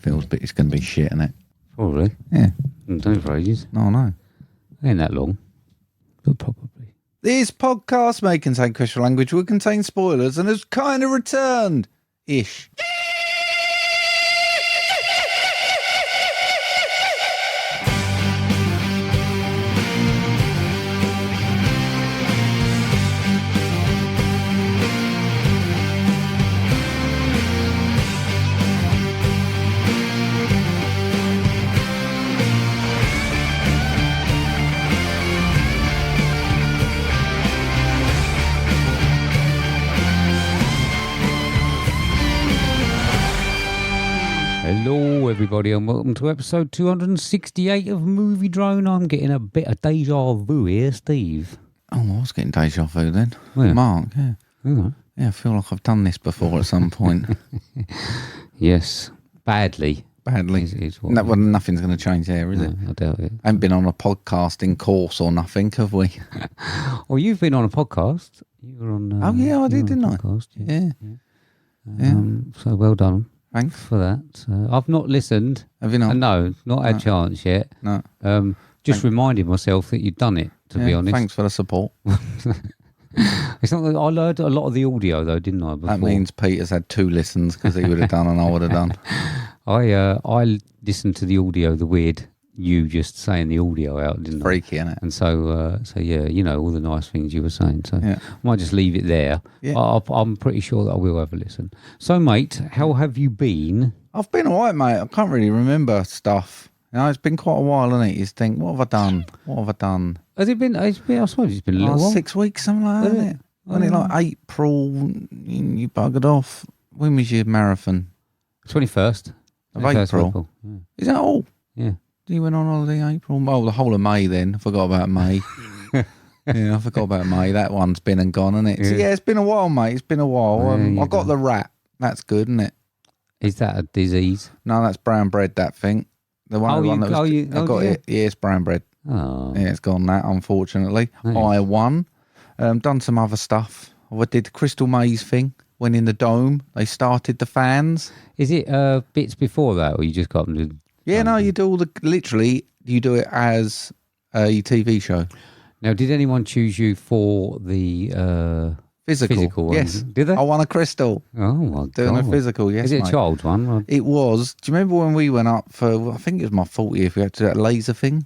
feels it's going to be shit, isn't it? Probably. Yeah. Didn't do it for ages. No. Ain't that long. But probably. This podcast may contain questionable language, will contain spoilers, and has kind of returned. Ish. Hello, everybody, and welcome to episode 268 of MovieDrone. I'm getting a bit of deja vu here, Steve. Oh, I was getting deja vu then. Yeah. Marc, yeah. Oh. Yeah, I feel like I've done this before at some point. Yes, badly. Badly. Well, nothing's going to change there, is it? I doubt it. I haven't been on a podcasting course or nothing, have we? Well, you've been on a podcast. You were on. Oh, yeah, I did, didn't I? Podcast, Yeah. So well done. Thanks For that. I've not listened. Have you not? No, not had a chance yet. No. Just reminding myself that you'd done it, to be honest. Thanks for the support. It's not that I learned a lot of the audio, though, didn't I, before? That means Peter's had 2 listens because he would have done and I would have done. I listened to the audio, the weird you just saying the audio out, didn't Freaky, innit? And so yeah, you know, all the nice things you were saying. So yeah. I might just leave it there. Yeah. I'm pretty sure that I will have a listen. So, mate, how have you been? I've been all right, mate. I can't really remember stuff. You know, it's been quite a while, hasn't it? You just think, what have I done? What have I done? Has it been? I suppose it's been a little while. 6 weeks, something like that, isn't it? Only like April, you buggered off. When was your marathon? 21st of April. Yeah. Is that all? Yeah. You went on holiday in April? Oh, the whole of May then. I forgot about May. Yeah, I forgot about May. That one's been and gone, isn't it? So, yeah, it's been a while, mate. It's been a while. I got the rat. That's good, isn't it? Is that a disease? No, that's brown bread, that thing. The one, that was... I got it. Yeah, it's brown bread. Oh. Yeah, it's gone that, unfortunately. Nice. I won. Done some other stuff. I did the Crystal Maze thing. Went in the dome. They started the fans. Is it bits before that, or you just got them to... Yeah, no, you do all the... Literally, you do it as a TV show. Now, did anyone choose you for the physical one? Yes. Did they? I won a crystal. Oh, my God. Doing a physical, yes, Is it mate. a child's one? It was. Do you remember when we went up for... I think it was my 40th. We had to do that laser thing.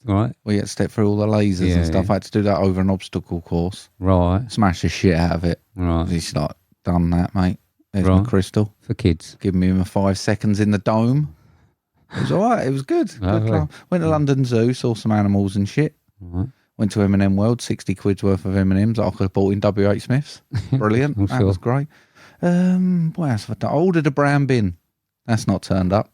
Right. We had to step through all the lasers and stuff. I had to do that over an obstacle course. Right. Smash the shit out of it. Right. It's like, done that, mate. There's my crystal. For kids. Give me my 5 seconds in the dome. It was all right. It was good. Good. Went to London Zoo, saw some animals and shit. Right. Went to M&M World, 60 quid's worth of M&Ms that I could have bought in WH Smith's. Brilliant. That was great. What else have I done? I ordered a brown bin. That's not turned up.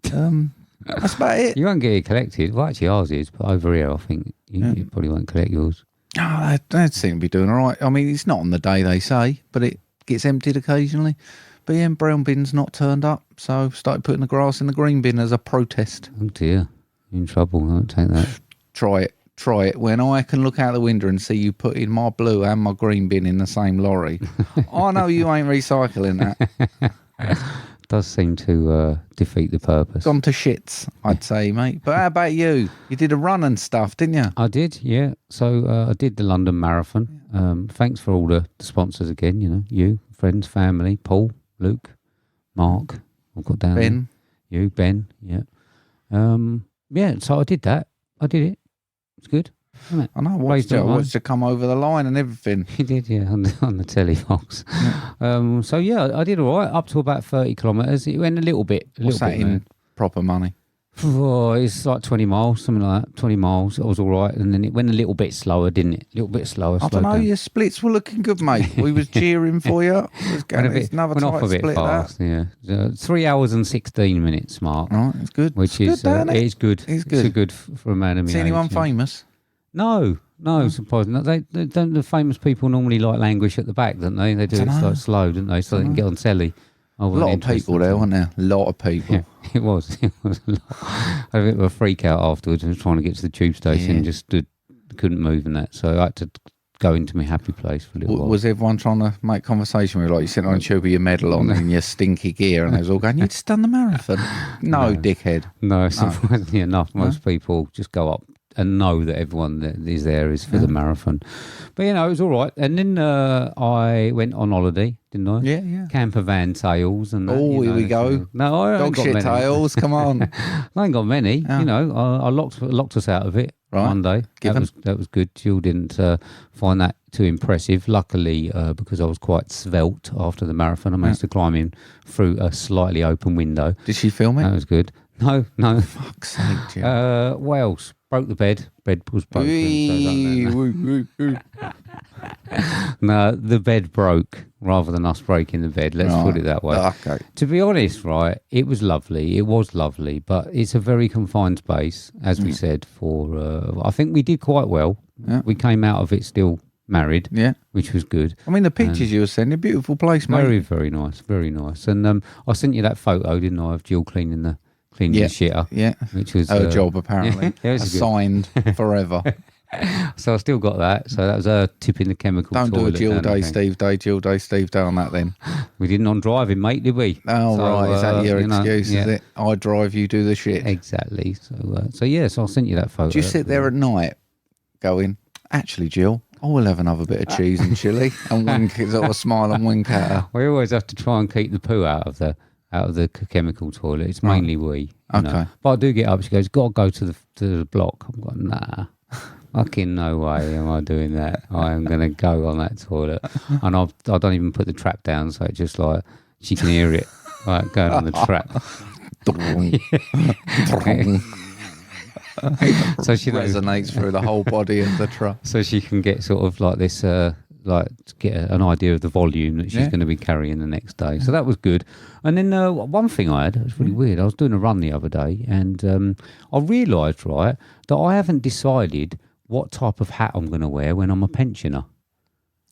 That's about it. You won't get it collected. Well, actually, ours is, but over here, I think you probably won't collect yours. Oh, they seem to be doing all right. I mean, it's not on the day they say, but it gets emptied occasionally. But yeah, brown bin's not turned up, so started putting the grass in the green bin as a protest. Oh dear, you're in trouble. I won't take that. Try it. When I can look out the window and see you putting my blue and my green bin in the same lorry, I know you ain't recycling that. Does seem to defeat the purpose. Gone to shits, I'd say, mate. But how about you? You did a run and stuff, didn't you? I did, yeah. So I did the London Marathon. Thanks for all the sponsors again, you know, you, friends, family, Paul, Luke, Marc, I've got down Ben. There. You, Ben, yeah. Yeah, so I did that. I did it. It's good, isn't it? I know, I watched it come over the line and everything. He did, yeah, on the telly box. Yeah. So, yeah, I did all right, up to about 30 kilometres. It went a little bit. What's that in proper money? Oh, it's like 20 miles, something like that. 20 miles, it was all right. And then it went a little bit slower, didn't it? A little bit slower. I don't know, your splits were looking good, mate. We was cheering for you. Went off a bit fast, yeah. 3 hours and 16 minutes, Marc. Right, it's good. Which is good. It is good. It's good. It's good for a man of me. See anyone famous? No, surprisingly. They don't. The famous people normally like languish at the back, don't they? They do it like slow, don't they? So they can get on telly. A lot of people there, weren't there? A lot of people. Yeah, it was a lot. I had a bit of a freak out afterwards. I was trying to get to the tube station and just couldn't move and that. So I had to go into my happy place for a little while. Was everyone trying to make conversation with you? Like, you sitting on a tube with your medal on and your stinky gear, and they was all going, "You just done the marathon." No, dickhead. No, surprisingly enough, most people just go up and know that everyone that is there is for the marathon. But, it was all right. And then I went on holiday, didn't I? Yeah. Camper van tales and that. Oh, here we go. No, I ain't Dog got shit many. tales, come on. I ain't got many. I locked us out of it one day. That was good. Jill didn't find that too impressive. Luckily, because I was quite svelte after the marathon, I managed to climb in through a slightly open window. Did she film it? That was good. No. Fuck's sake, Jill. What else? Broke the bed. Bed was broken. No, the bed broke rather than us breaking the bed. Let's put it that way. Okay. To be honest, right, it was lovely. It was lovely, but it's a very confined space, as we said. I think we did quite well. Yeah. We came out of it still married, which was good. I mean, the pictures you were sending, beautiful place, mate. Very, very nice, very nice. And I sent you that photo, didn't I, of Gill cleaning the shitter? Yeah, which was her job apparently. Assigned forever. So I still got that. So that was a tip in the chemical. Don't do a Jill Day, Steve Day, Jill Day, Steve Day on that then. We didn't on driving, mate, did we? Oh, so, right. Is that your excuse, is it? I drive, you do the shit. Exactly. So I sent you that photo. Do you sit there at night going, actually, Jill, I will have another bit of cheese and chilli, and wink, sort of smile and wink at her? We always have to try and keep the poo out of the chemical toilet. It's mainly we. Okay. But I do get up. She goes, "Got to go to the block." I'm going, nah. Fucking no way am I doing that. I am going to go on that toilet. And I don't even put the trap down, so it's just like she can hear it like going on the trap. So she resonates through the whole body of the trap. So she can get sort of like this, get an idea of the volume that she's going to be carrying the next day. So that was good. And then one thing I had, it was really weird. I was doing a run the other day, and I realised, right, that I haven't decided what type of hat I'm going to wear when I'm a pensioner.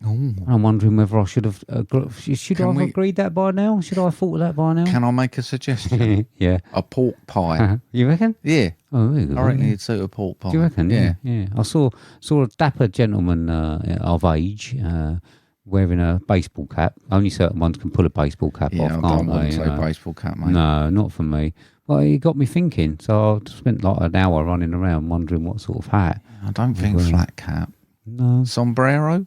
Oh. And I'm wondering whether I should have agreed that by now? Should I have thought of that by now? Can I make a suggestion? Yeah. A pork pie. You reckon? Yeah. Oh, really? I reckon you'd suit a pork pie. Do you reckon? Yeah. I saw a dapper gentleman of age wearing a baseball cap. Only certain ones can pull a baseball cap off, can't they? I wouldn't say baseball cap, mate. No, not for me. Well, it got me thinking. So I spent like an hour running around wondering what sort of hat. I don't think flat cap. No. Sombrero?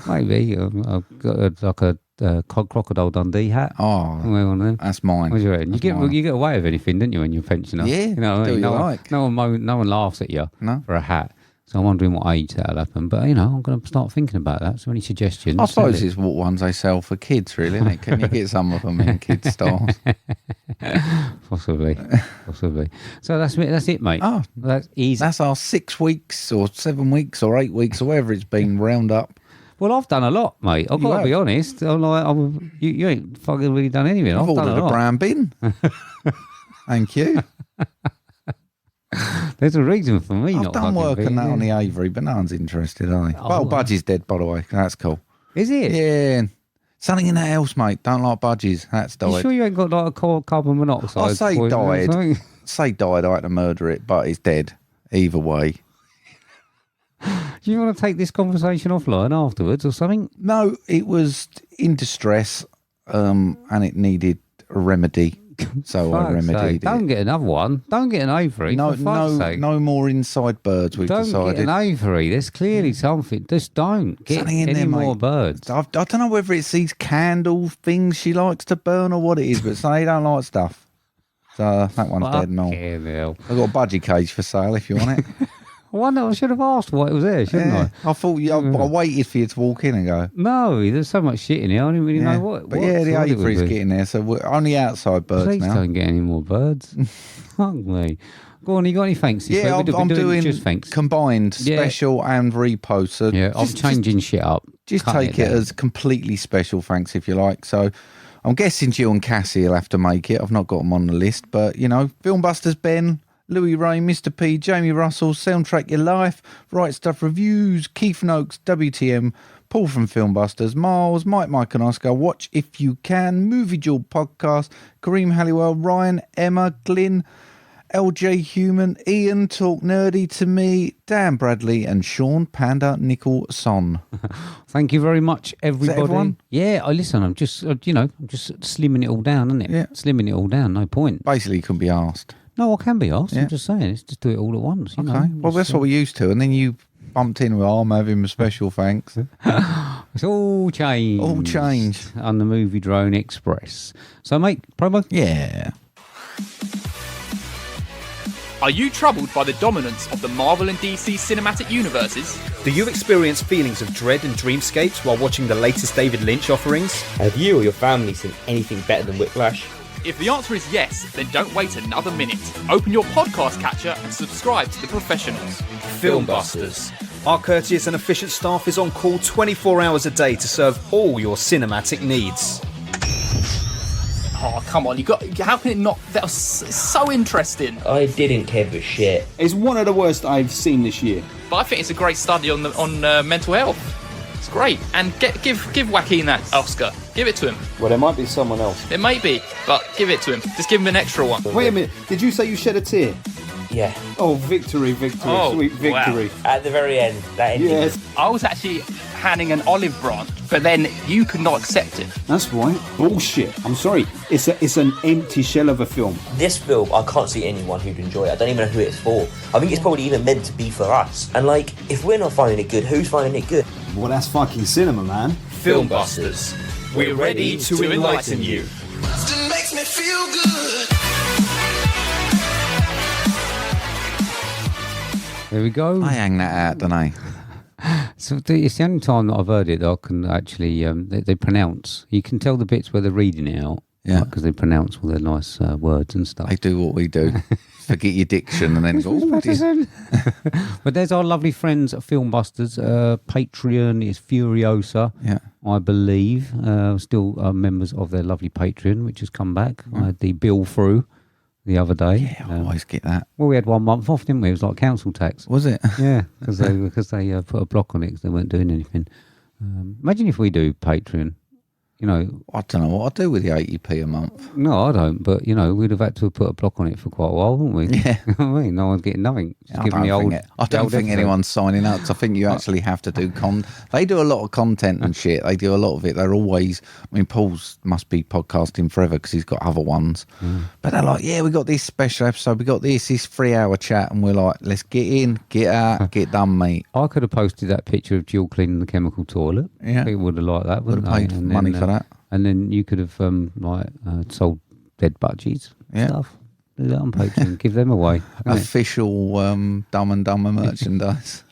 Maybe. I've got a Crocodile Dundee hat. Oh, that's mine. What do you reckon? You get away with anything, don't you, when you're a pensioner? Yeah, no one laughs at you for a hat. So I'm wondering what age that'll happen. But, I'm going to start thinking about that. So any suggestions? I suppose it's what ones they sell for kids, really, isn't it? Can you get some of them in kids' styles? Possibly. So that's it, mate. Oh, that's easy. That's our 6 weeks or 7 weeks or 8 weeks or whatever it's been round up. Well, I've done a lot, mate. I've got to be honest. I'm like, you ain't fucking really done anything. I've ordered a brown bin. Thank you. There's a reason for me I've not done work being, on that on the Avery, but no one's interested, are they? Oh, Budgie's dead, by the way. That's cool. Is it? Yeah. Something in the house, mate. Don't like Budgies. That's died. You sure you ain't got like a carbon monoxide? I say died. Say died, I had to murder it, but it's dead. Either way. Do you want to take this conversation offline afterwards or something? No, it was in distress and it needed a remedy. So I remedied it. Don't get another one. Don't get an Avery. No more inside birds, we've decided. Don't get an Avery. There's clearly something. Just don't get any more birds. I don't know whether it's these candle things she likes to burn or what it is, but they don't like stuff. So that one's dead and all. I've got a budgie cage for sale if you want it. I should have asked why it was there, shouldn't I? I thought I waited for you to walk in and go. No, there's so much shit in here. I didn't really know what. But the Avery's getting there, so we're only outside birds Please now. Don't get any more birds. Fuck me. Go on, you got any thanks? Yeah, I'm doing just thanks. Combined special and repost. So I'm changing shit up. Just take it as completely special thanks if you like. So I'm guessing Gill and Cassie will have to make it. I've not got them on the list, but FilmBusters Ben, Louis Riehm, Mr. P, Jamie Russell, Soundtrack Your Life, Right Stuff Reviews, Keith Noakes, WTM, Paul from FilmBusters, Myles, Mike and Oscar, Watch If You Can, MovieDrone Podcast, Karim, Helliwell, Ryan, Emma, Glyn, LJ Human, Ian Talk Nerdy to me, Dan Bradley, and Shaun Panda Nicholson. Thank you very much, everybody. Is that everyone? Yeah, I listen. I'm just, I'm just slimming it all down, isn't it? Yeah. Slimming it all down. No point. Basically, you can be asked. No, I can be asked. Yeah. I'm just saying. Let's just do it all at once. You know? Well, that's what we used to. And then you bumped in with, I'm having a special thanks. It's all changed. All changed. On the MovieDrone Express. So, mate, promo? Yeah. Are you troubled by the dominance of the Marvel and DC cinematic universes? Do you experience feelings of dread and dreamscapes while watching the latest David Lynch offerings? Have you or your family seen anything better than Whiplash? If the answer is yes, then don't wait another minute. Open your podcast catcher and subscribe to The Professionals. FilmBusters. Our courteous and efficient staff is on call 24 hours a day to serve all your cinematic needs. Oh, come on, how can it not? That was so interesting. I didn't give a shit. It's one of the worst I've seen this year. But I think it's a great study on mental health. It's great. And give Joaquin that Oscar. Give it to him. Well, there might be someone else. It may be, but give it to him. Just give him an extra one. Wait a minute, did you say you shed a tear? Yeah. Oh, victory, Oh, sweet victory. wow. At the very end, that ending. Yes, I was actually handing an olive branch, but then you could not accept it. that's right. Bullshit. I'm sorry. It's an empty shell of a film. This film, I can't see anyone who'd enjoy it. I don't even know who it's for. I think it's probably even meant to be for us. And like, if we're not finding it good, who's finding it good? Well, that's fucking cinema, man. FilmBusters. We're ready to enlighten you. Still makes me feel good. There we go. I hang that out, don't I? So it's the only time that I've heard it that I can actually, they pronounce. You can tell the bits where they're reading it out. Yeah. Because they pronounce all their nice words and stuff. They do what we do. Forget your diction and then go, oh, dear. But there's our lovely friends at FilmBusters. Patreon is Furiosa, Yeah. I believe. Still members of their lovely Patreon, which has come back. I had the bill through the other day. Yeah, I always get that. Well, we had 1 month off, didn't we? It was like council tax. Was it? Yeah, because they put a block on it because they weren't doing anything. Imagine if we do Patreon. You know, I don't know what I'd do with the 80p a month. no, I don't. But you know, we'd have had to have put a block on it for quite a while, wouldn't we? Yeah. You know what I mean, no one's getting nothing. Just I giving the old. don't think anyone's signing up. 'Cause I think you actually have to do They do a lot of content and shit. They do a lot of it. They're always. I mean, Paul's must be podcasting forever because he's got other ones. But they're like, yeah, we got this special episode. We got this 3-hour chat, and we're like, let's get in, get out, get done, mate. I could have posted that picture of Gill cleaning the chemical toilet. Yeah. People would have liked that. Would Wouldn't have they? paid money for that. And then you could have sold dead budgies Yeah. stuff. Do that on Patreon. Give them away. innit? Official Dumb and Dumber merchandise.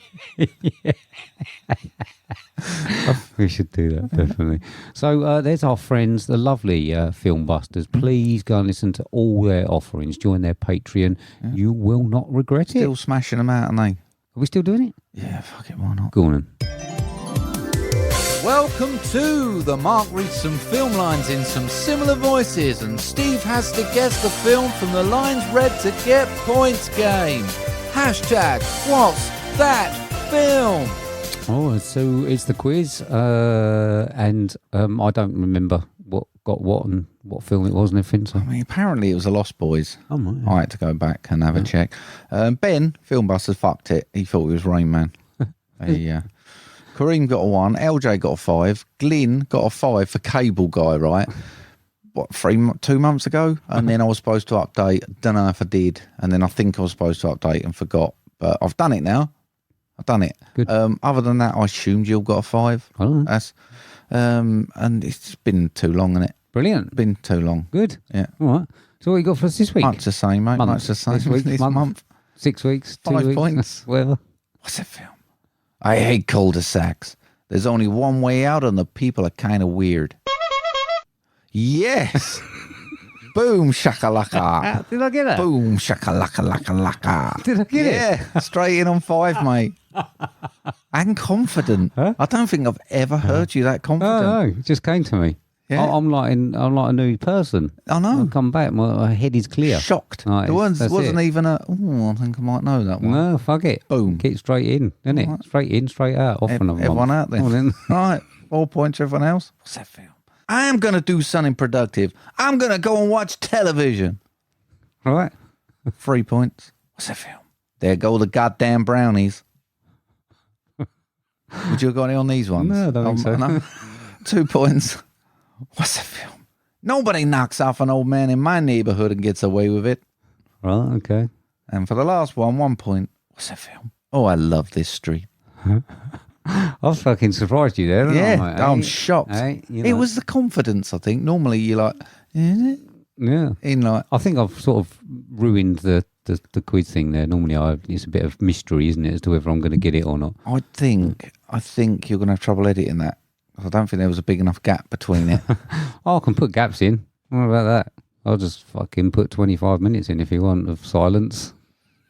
We should do that, definitely. So there's our friends, the lovely FilmBusters. Please go and listen to all their offerings. Join their Patreon. You will not regret it. Still smashing them out, aren't they? Are we still doing it? Yeah, fuck it, why not? Go on then. Welcome to the Marc reads some film lines in some similar voices, and Steve has to guess the film from the lines read to get points game. Hashtag what's that film? Oh, so it's the quiz, and I don't remember what got what and what film it was and everything. So. I mean, apparently it was a Lost Boys. Oh, right. I had to go back and have a check. Ben, FilmBusters, fucked it. He thought he was Rain Man. Karim got a 1. LJ got a 5. Glyn got a 5 for Cable Guy, right? What, 2 months ago? And then I was supposed to update. Don't know if I did. And then I think I was supposed to update and forgot. But I've done it now. I've done it. Good. Other than that, I assume Gill got a 5. Oh. That's and it's been too long, isn't it? Brilliant. Been too long. Good. Yeah. All right. So what you got for us this week? Much the same, mate. Month. Much the same. This week, This month. month. 6 weeks, 2 5 weeks, points. whatever. What's that film? I hate cul-de-sacs. There's only one way out, and the people are kind of weird. Yes. Boom shakalaka. Did I get that? Boom shakalaka laka laka. Did I get it? Yeah, straight in on 5, mate. And confident. Huh? I don't think I've ever heard you that Oh, confident. no, it just came to me. Yeah. I'm like a new person. I know. I'll come back, my head is clear. Shocked. Right, There wasn't it. even a. Oh, I think I might know that one. No, fuck it. Boom. Get straight in, isn't it? Right. Straight in, straight out. Off another Everyone month. out there. Oh, then. Right, 4 points. Everyone else. What's that film? I'm gonna do something productive. I'm gonna go and watch television. Right. 3 points. What's that film? There go the goddamn brownies. Would you have got it on these ones? No, I don't think so. No. 2 points. What's that film? Nobody knocks off an old man in my neighborhood and gets away with it. Right, okay. And for the last one, 1 point. What's that film? Oh, I love this street. I've fucking surprised you there, haven't I, mate? I'm Hey? shocked. Hey, you It know. was the confidence, I think. Normally you're like, is it? Yeah. In like, I think I've sort of ruined the quiz thing there. Normally it's a bit of mystery, isn't it, as to whether I'm going to get it or not. I think you're going to have trouble editing that. I don't think there was a big enough gap between it. Oh, I can put gaps in. What about that? I'll just fucking put 25 minutes in if you want of silence.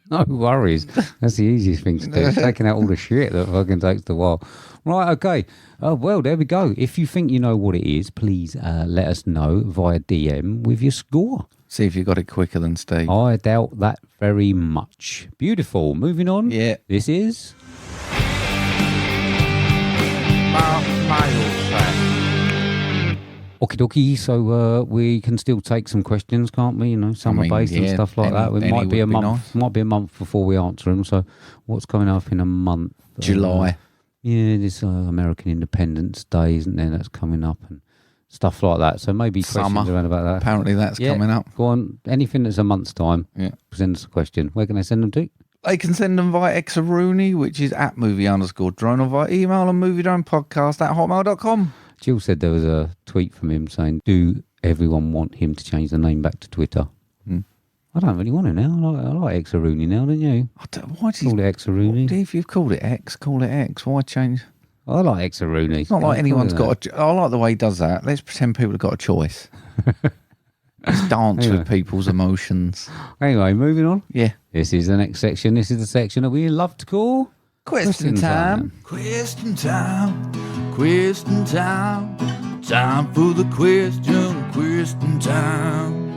No worries. That's the easiest thing to do. Taking out all the shit that fucking takes a while. Right, okay. Well, there we go. If you think you know what it is, please let us know via DM with your score. See if you got it quicker than Steve. I doubt that very much. Beautiful. Moving on. Yeah. This is... Okie dokie, so we can still take some questions, can't we? You know, summer based and stuff like that. It might be a month. Might be a month before we answer them. So, what's coming up in a month? July. Yeah, this American Independence Day, isn't there? That's coming up and stuff like that. So maybe Summer. questions around about that. Apparently, that's coming up. Go on. Anything that's a month's time. Yeah. Present us a question. Where can they send them to? They can send them via Exarooney, which is at movie_drone, or via email on moviedronepodcast@hotmail.com. Gill said there was a tweet from him saying, do everyone want him to change the name back to Twitter? I don't really want it now. I like Exarooney now, don't you? Why do you call it Exarooney? If you've called it X, call it X. Why change? I like Exarooney. It's not like anyone's got I like the way he does that. Let's pretend people have got a choice. Let's dance with people's emotions. Anyway, moving on. Yeah. This is the next section. This is the section that we love to call... Question time. Question time. Question time. Time for the question. Question time.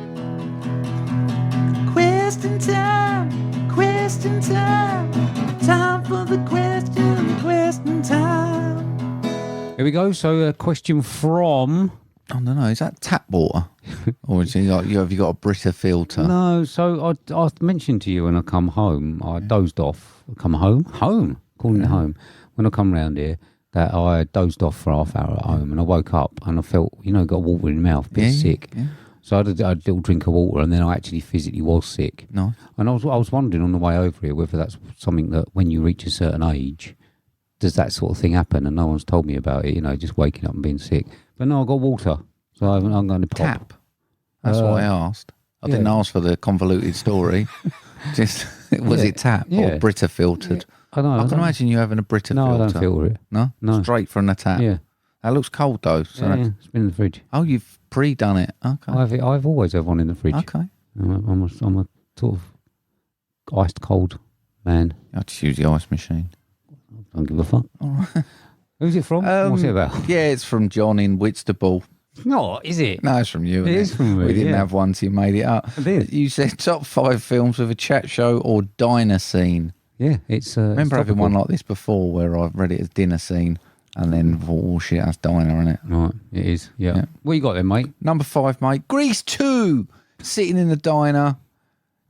Question time. Question time. Time for the question. Question time. Here we go. So a question from... I don't know. Is that tap water? Or is it like, have you got a Brita filter? No. So I mentioned to you when I come home, I dozed off. Come home? Calling it home. When I come round here, that I dozed off for half hour at home and I woke up and I felt, got water in my mouth, a bit sick. Yeah. So I had a little drink of water and then I actually physically was sick. No. And I was wondering on the way over here whether that's something that when you reach a certain age, does that sort of thing happen? And no one's told me about it, just waking up and being sick. But no, I got water. So I'm going to pop. Tap. That's what I asked. I didn't ask for the convoluted story. Just, was it tap or Brita filtered? Yeah. I can imagine you having a Brita filter. No, I don't filter it. No? Straight from the tap? Yeah. That looks cold though. So it's been in the fridge. Oh, you've pre-done it. Okay. I've always had one in the fridge. Okay. I'm a sort of iced cold man. I just use the ice machine. I don't give a fuck. All right. Who's it from? What's it about? Yeah, it's from John in Whitstable. No, is it? No, it's from you. It is from me. We didn't have one, so you made it up. I did. You said top 5 films with a chat show or diner scene. Yeah, it's. Remember having one like this before, where I've read it as dinner scene, and then thought, oh shit, that's diner, isn't it? Right, it is. Yeah. What you got then, mate? Number 5, mate. Grease 2. Sitting in the diner,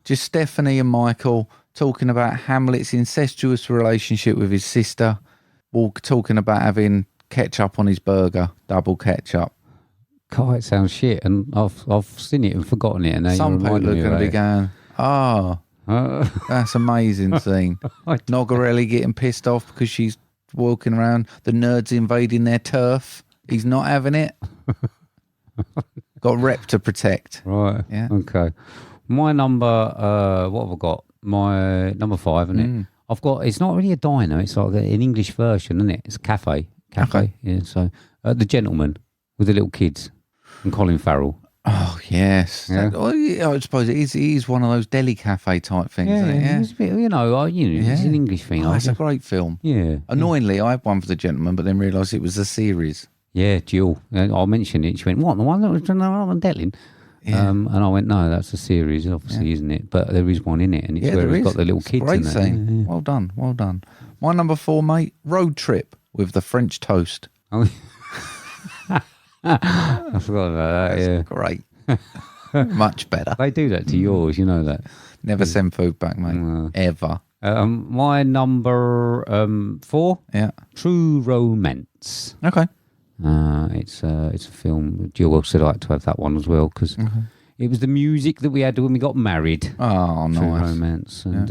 just Stephanie and Michael talking about Hamlet's incestuous relationship with his sister. Talking about having ketchup on his burger, double ketchup. God, it sounds shit, and I've seen it and forgotten it, and now some you're people are going to be it. going, that's amazing scene. Nogarelli getting pissed off because she's walking around, the nerds invading their turf. He's not having it. Got rep to protect. Right. Yeah. Okay. My number, what have I got? My number 5, isn't it? I've got. It's not really a diner. It's like an English version, isn't it? It's a cafe. Okay. Yeah. So, The Gentleman with the little kids and Colin Farrell. Oh yes. Yeah. I suppose it is one of those deli cafe type things. Yeah. Isn't it? Yeah. It's a bit, it's an English thing. It's a great film. Yeah. Annoyingly, I had one for The Gentleman, but then realised it was a series. Yeah, Gill. I mentioned it. She went, "What? The one that was on Detlin?" Yeah. And I went, "No, that's a series, obviously, isn't it? But there is one in it, and it's where it's got the little kids great in there." Scene. Yeah. Well done. My number 4, mate. Road Trip with the French toast. Oh. I forgot about that. That's great. Much better. They do that to yours, you know that. Never send food back, mate. Ever. My number 4. Yeah. True Romance. Okay. It's a film. Gill said I had to have that one as well because it was the music that we had when we got married. Oh, True nice. Romance, and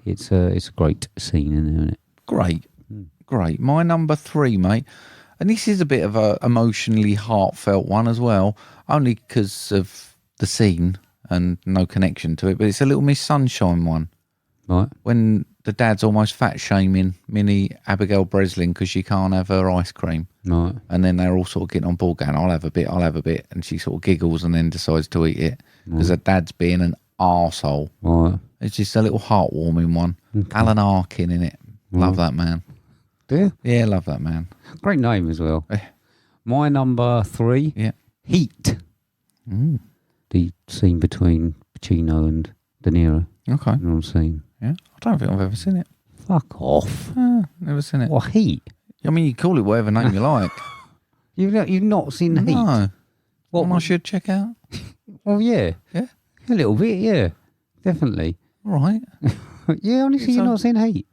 it's a great scene, isn't it? Great. My number 3, mate, and this is a bit of a emotionally heartfelt one as well, only because of the scene and no connection to it. But it's a Little Miss Sunshine one. Right. When the dad's almost fat shaming Minnie Abigail Breslin because she can't have her ice cream. Right. And then they're all sort of getting on board going, I'll have a bit. And she sort of giggles and then decides to eat it because her dad's being an arsehole. Right. It's just a little heartwarming one. Okay. Alan Arkin in it. Love that man. Do you? Yeah, love that man. Great name as well. My number 3. Yeah. Heat. The scene between Pacino and De Niro. Okay. You know what I'm saying? Yeah. I don't think I've ever seen it. Fuck off. Never seen it. What, Heat? I mean, you call it whatever name you like. You've not seen Heat? No. What One I should check out? Well, yeah. Yeah? A little bit, yeah. Definitely. All right. Yeah, honestly, you've not seen Heat?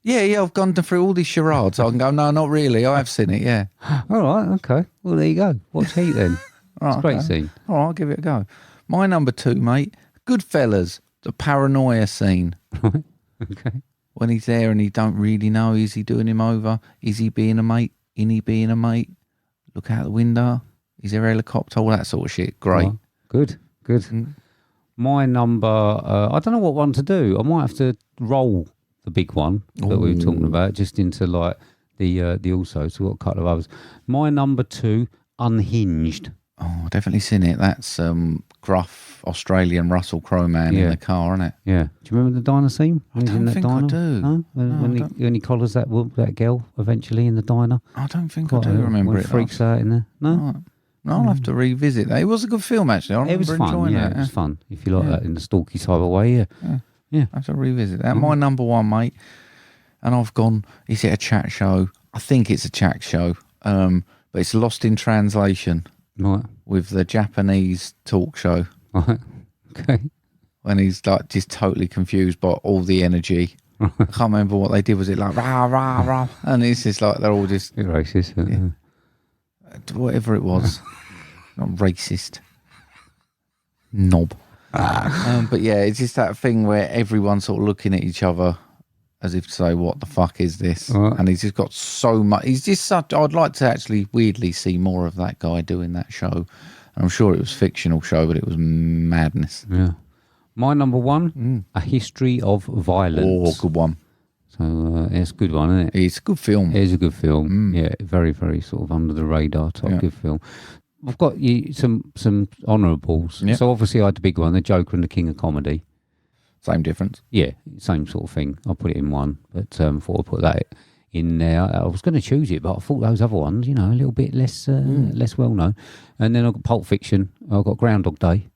Yeah, I've gone through all these charades. I can go, no, not really. I have seen it, yeah. All right, okay. Well, there you go. Watch Heat then. All right, It's a great okay. scene. All right, I'll give it a go. My number 2, mate, Goodfellas, the paranoia scene. Okay. When he's there and he don't really know, is he doing him over? Is he being a mate? Is he being a mate? Look out the window. Is there a helicopter? All that sort of shit. Great. Oh, good. My number, I don't know what one to do. I might have to roll the big one that we were talking about just into like the also. So we've got a couple of others. My number 2, Unhinged. Oh, I've definitely seen it. That's gruff Australian Russell Crowe man in the car, isn't it? Yeah. Do you remember the diner scene? I don't think I do. No? When he collars that girl eventually in the diner. I don't think I do remember when it. Freaks out in there. No? Right. No, I'll have to revisit that. It was a good film, actually. I remember It was fun, enjoying yeah. that. It was fun. If you like that in the stalky type of way, yeah. I have to revisit that. My number 1, mate, and I've gone, is it a chat show? I think it's a chat show, but it's Lost in Translation. Right. With the Japanese talk show. Right. Okay. When he's like just totally confused by all the energy. I can't remember what they did. Was it like rah, rah, rah? And it's just like they're all just... Bit racist. Whatever it was. Not racist. Knob. But yeah, it's just that thing where everyone's sort of looking at each other as if to say, what the fuck is this? Right. And he's just got so much. He's just such. I'd like to actually weirdly see more of that guy doing that show. And I'm sure it was a fictional show, but it was madness. Yeah. My number 1, A History of Violence. Oh, good one. So it's a good one, isn't it? It's a good film. It is a good film. Yeah, very, very sort of under the radar type good film. I've got you some honourables. Yeah. So obviously I had the big one, The Joker and the King of Comedy. Same difference. Yeah, same sort of thing. I'll put it in one, but thought I'd put that in there. I was going to choose it, but I thought those other ones, a little bit less less well known. And then I've got Pulp Fiction. I've got Groundhog Day.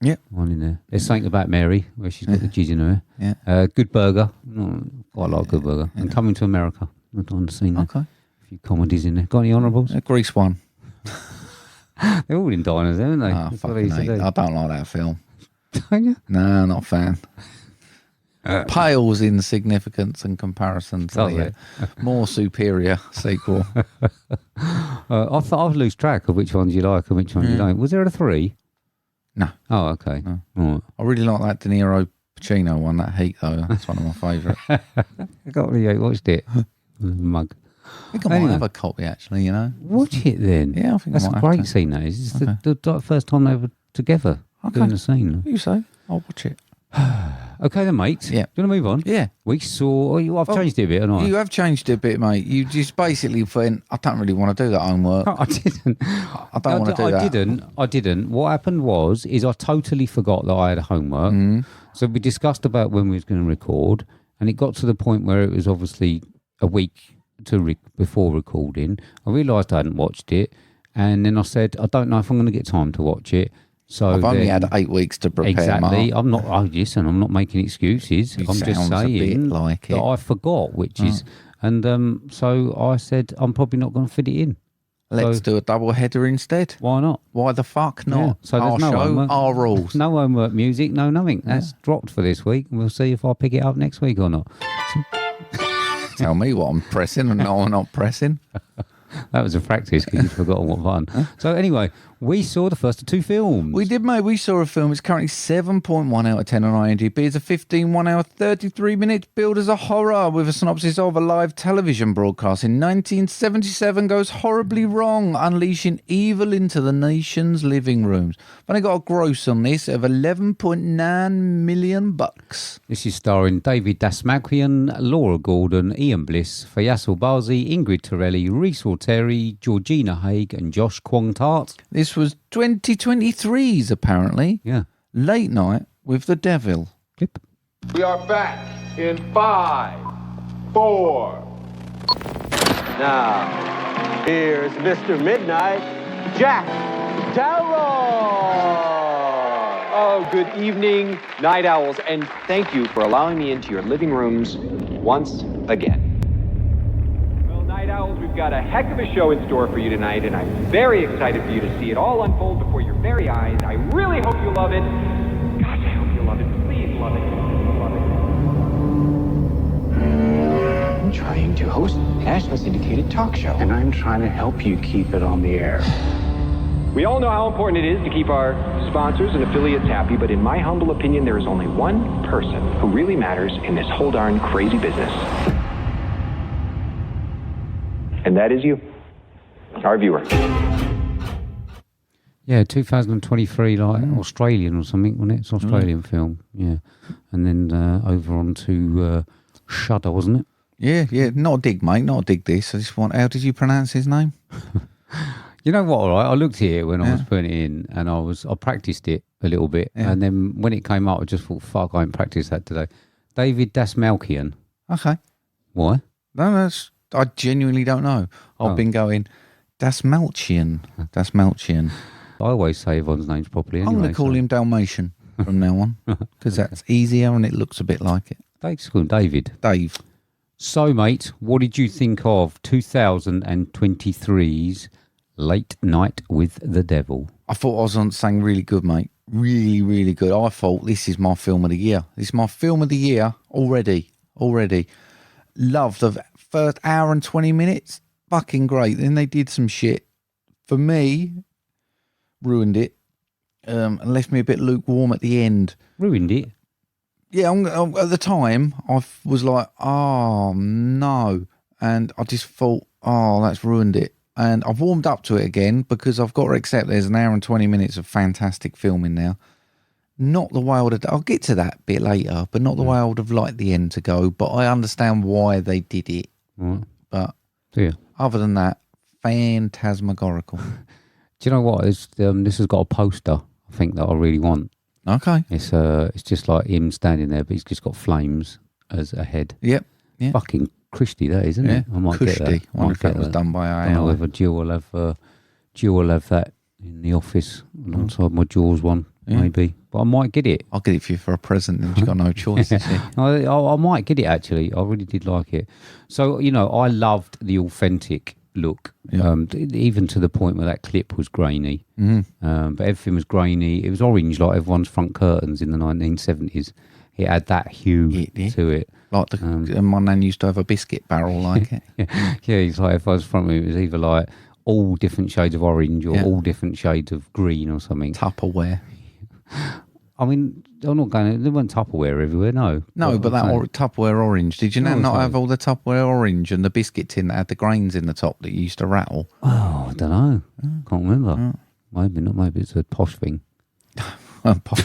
Yeah. One in there. There's something about Mary, where she's got the jizz in her hair. Yeah. Good Burger. Quite like Good Burger. And Coming to America. I've not seen that. Okay. A few comedies in there. Got any honourables? Grease one. They're all in diners, haven't they? Oh, fucking hate. I don't like that film. Don't you? No, not a fan. Pales in significance and comparison to the more superior sequel. I thought I'd lose track of which ones you like and which ones you don't. Was there a 3? No. Oh, okay. No. Right. I really like that De Niro Pacino one, that Heat, though. That's one of my favourite. I got really watched it. Mug. I think I might have a copy, actually, Watch it then. Yeah, I think that's I might a great have to. scene, that is. It's the first time they were together doing the scene. You say? I'll watch it. Okay then, mate. Yeah. Do you want to move on? Yeah. We saw... I've changed it a bit, haven't I? You have changed it a bit, mate. You just basically went, I don't really want to do that homework. No, I didn't. I don't want to do that. I didn't. What happened was I totally forgot that I had homework. So we discussed about when we was going to record, and it got to the point where it was obviously a week before recording. I realised I hadn't watched it, and then I said, I don't know if I'm going to get time to watch it. So I've only had 8 weeks to prepare. Exactly. Mark. I'm not. Listen, I'm not making excuses. I'm just sounds a saying bit like that it. I forgot, which is, and so I said I'm probably not going to fit it in. Let's do a double header instead. Why not? Why the fuck not? Yeah. So there's our no show, homework. our rules. No homework music, no nothing. That's dropped for this week. We'll see if I pick it up next week or not. Tell me what I'm pressing and no, I'm not pressing. That was a practice because you'd forgotten what button. So anyway, we saw the first of 2 films. We did, mate. We saw a film. It's currently 7.1 out of 10 on IMDb. It's a 15 1 hour, 33 minutes billed as a horror with a synopsis of a live television broadcast in 1977 goes horribly wrong, unleashing evil into the nation's living rooms. I've only got a gross on this of $11.9 million. This is starring David Dasmalkian, Laura Gordon, Ian Bliss, Faisal Bazi, Ingrid Torelli, Rhys Terry, Georgina Haig and Josh Kwong-Tart. This was 2023's, apparently. Yeah. Late Night with the Devil. Clip. We are back in 5, 4. Now, here's Mr. Midnight, Jack Darrow. Oh, good evening, night owls, and thank you for allowing me into your living rooms once again. Well, night owls, we've got a heck of a show in store for you tonight, and I'm very excited for you to see it all unfold before your very eyes. I really hope you love it. Gosh, I hope you love it. Please love it. Love it. I'm trying to host a nationally syndicated talk show, and I'm trying to help you keep it on the air. We all know how important it is to keep our sponsors and affiliates happy, but in my humble opinion, there is only one person who really matters in this whole darn crazy business. And that is you, our viewer. Yeah, 2023, like Australian or something, wasn't it? It's an Australian film, yeah. And then over on to Shudder, wasn't it? Yeah, not a dig, mate, not a dig this. I just want, how did you pronounce his name? You know what, all right? I looked here when I was putting it in and I practiced it a little bit. Yeah. And then when it came up, I just thought, fuck, I ain't practiced that today. David Dasmalkian. Okay. Why? No, I genuinely don't know. I've been going, Dasmalkian. I always say everyone's names properly anyway. I'm going to call him Dalmatian from now on because that's easier and it looks a bit like it. Thanks, David. Dave. So, mate, what did you think of 2023's Late Night with the Devil? I thought I was on something really good, mate. Really, really good. I thought this is my film of the year. This is my film of the year already. Loved the first hour and 20 minutes. Fucking great. Then they did some shit. For me, ruined it. And left me a bit lukewarm at the end. Ruined it? Yeah, at the time, I was like, oh, no. And I just thought, oh, that's ruined it. And I've warmed up to it again because I've got to accept there's an hour and 20 minutes of fantastic filming now. Not the way I would have... I'll get to that bit later, but not the way I would have liked the end to go. But I understand why they did it. Right. But yeah. Other than that, phantasmagorical. Do you know what? This has got a poster, I think, that I really want. Okay. It's just like him standing there, but he's just got flames as a head. Yep. Yeah. Fucking Christie, that is, isn't it? I might get that. I wonder if that was done by AI. I don't know whether Gill will have that in the office alongside my Jaws one, maybe. But I might get it. I'll get it for you for a present, and you've got no choice. I might get it, actually. I really did like it. So, I loved the authentic look, even to the point where that clip was grainy. Mm-hmm. But everything was grainy. It was orange like everyone's front curtains in the 1970s. It had that hue to it. Like my nan used to have a biscuit barrel like it. Yeah, it's like if I was front of it was either like all different shades of orange or all different shades of green or something. Tupperware. I mean, I'm not going. There weren't Tupperware everywhere. No, but that Tupperware orange. Did you not have all the Tupperware orange and the biscuit tin that had the grains in the top that you used to rattle? Oh, I don't know. Can't remember. Maybe not. Maybe it's a posh thing. Posh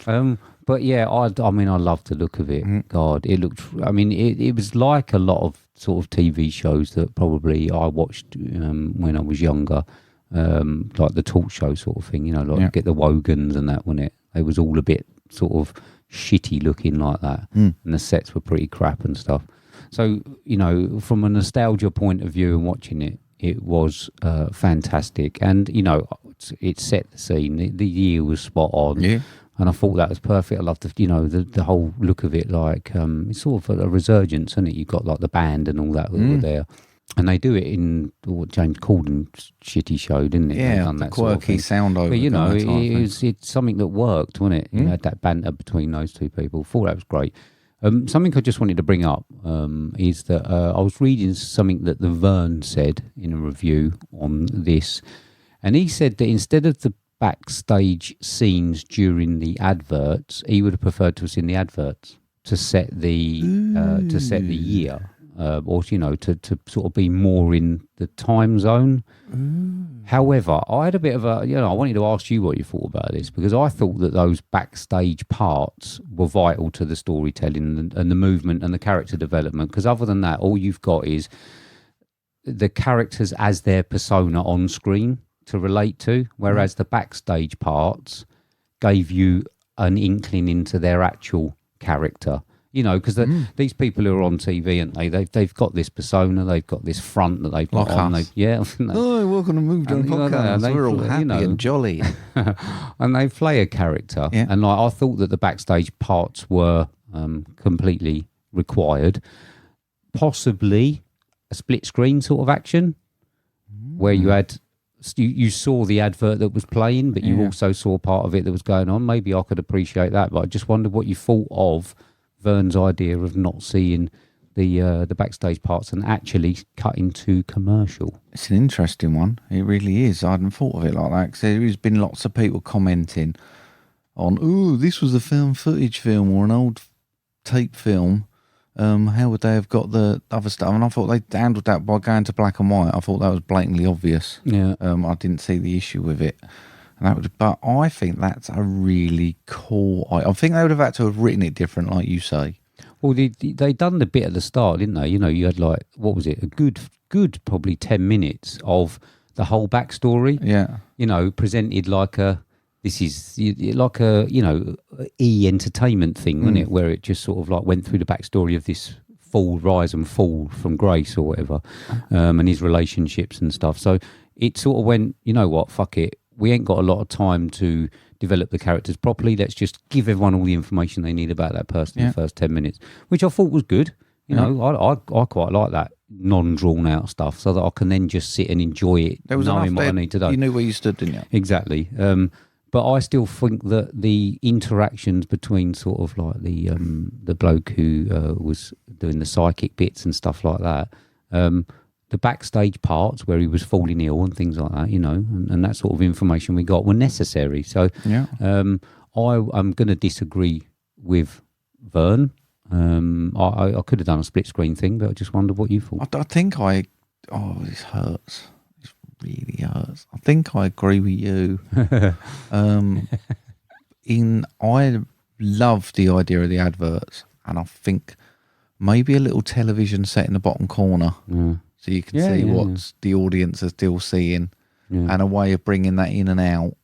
thing. But yeah, I mean, I loved the look of it. God, it looked. I mean, it was like a lot of sort of TV shows that probably I watched when I was younger. Like the talk show sort of thing, get the Wogans and that, wasn't it? It was all a bit sort of shitty looking like that, and the sets were pretty crap and stuff. So, from a nostalgia point of view and watching it, it was fantastic. And, it set the scene. The year was spot on. Yeah. And I thought that was perfect. I loved the whole look of it. Like it's sort of a resurgence, isn't it? You've got like the band and all that that were there. And they do it in what James Corden's shitty show, didn't it? Yeah, the quirky sound over. But it's something that worked, wasn't it? You had that banter between those two people. Thought that was great. Something I just wanted to bring up is that I was reading something that the Vern said in a review on this, and he said that instead of the backstage scenes during the adverts, he would have preferred to have seen the adverts to set the year. Or to sort of be more in the time zone. However, I had a bit of I wanted to ask you what you thought about this, because I thought that those backstage parts were vital to the storytelling and the movement and the character development, because other than that, all you've got is the characters as their persona on screen to relate to, whereas the backstage parts gave you an inkling into their actual character. Because these people who are on TV, and they've got this persona, they've got this front that they've got on. Oh, welcome to MovieDrone podcast. We're all happy and jolly. And they play a character. Yeah. And I thought that the backstage parts were completely required. Possibly a split screen sort of action where you had... You saw the advert that was playing, but you also saw part of it that was going on. Maybe I could appreciate that, but I just wondered what you thought of Vern's idea of not seeing the backstage parts and actually cutting to commercial. It's an interesting one. It really is. I hadn't thought of it like that, because there's been lots of people commenting on, "Oh, this was a found footage film or an old tape film. How would they have got the other stuff?" And I thought they handled that by going to black and white. I thought that was blatantly obvious. Yeah. I didn't see the issue with it. But I think that's a really cool... I think they would have had to have written it different, like you say. Well, they done the bit at the start, didn't they? You had what was it? A good probably 10 minutes of the whole backstory. Yeah. Presented like this is like a, E-entertainment thing, wasn't it? Where it just sort of went through the backstory of this rise and fall from grace or whatever, and his relationships and stuff. So it sort of went, you know what, fuck it. We ain't got a lot of time to develop the characters properly. Let's just give everyone all the information they need about that person in the first 10 minutes, which I thought was good. I quite like that non-drawn out stuff, so that I can then just sit and enjoy it, knowing what I need to do. You knew where you stood, didn't you? Exactly. But I still think that the interactions between sort of like the bloke who was doing the psychic bits and stuff like that, the backstage parts where he was falling ill and things like that, and that sort of information we got were necessary. So I'm going to disagree with Vern. I could have done a split screen thing, but I just wondered what you thought. I think this hurts. This really hurts. I think I agree with you. I love the idea of the adverts, and I think maybe a little television set in the bottom corner. So you can see what the audience are still seeing, and a way of bringing that in and out.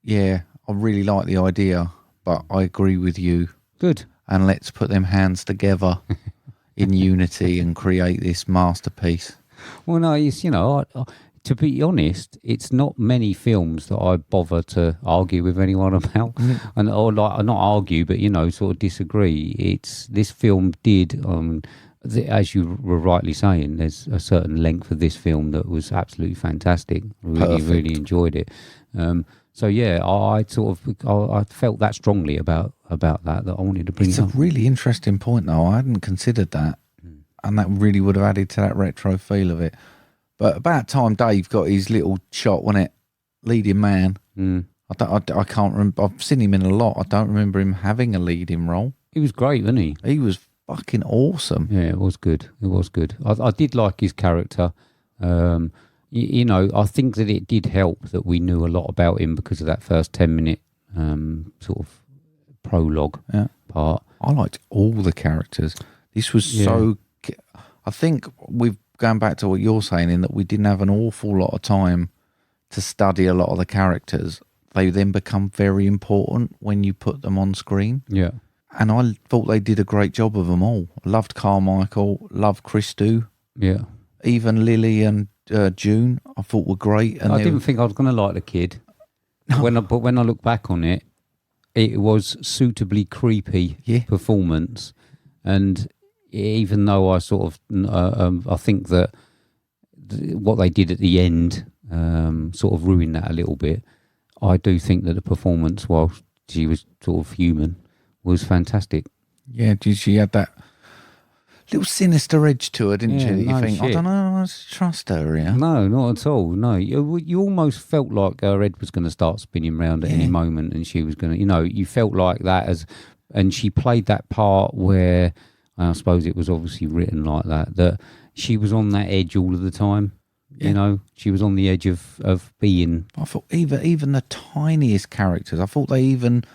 Yeah, I really like the idea, but I agree with you. Good. And let's put them hands together in unity and create this masterpiece. Well, no, it's, to be honest, it's not many films that I bother to argue with anyone about, or not argue, but sort of disagree. This film did. As you were rightly saying, there's a certain length of this film that was absolutely fantastic. Really enjoyed it. So yeah, I felt that strongly about that I wanted to bring it up. It's a really interesting point, though. I hadn't considered that, and that really would have added to that retro feel of it. But about time Dave got his little shot, wasn't it? Leading man. I can't remember. I've seen him in a lot. I don't remember him having a leading role. He was great, wasn't he? He was fucking awesome. Yeah, it was good. I did like his character. I think that it did help that we knew a lot about him because of that first 10-minute sort of prologue part. I liked all the characters. This was so... I think we've gone back to what you're saying, in that we didn't have an awful lot of time to study a lot of the characters. They then become very important when you put them on screen. Yeah. And I thought they did a great job of them all. I loved Carmichael, loved Christou. Yeah. Even Lily and June, I thought were great. And I didn't think I was going to like the kid. No. But when I look back on it, it was suitably creepy performance. And even though I sort of, I think that what they did at the end sort of ruined that a little bit. I do think that the performance, while she was sort of human, was fantastic. Yeah, she had that little sinister edge to her, didn't she? That you no think, I shit. don't know, I trust her, yeah. No, not at all. No, you almost felt like her head was going to start spinning round at any moment, and she was going to, you felt like that and she played that part where, I suppose it was obviously written like that she was on that edge all of the time. Yeah. She was on the edge of being. I thought even the tiniest characters, I thought they even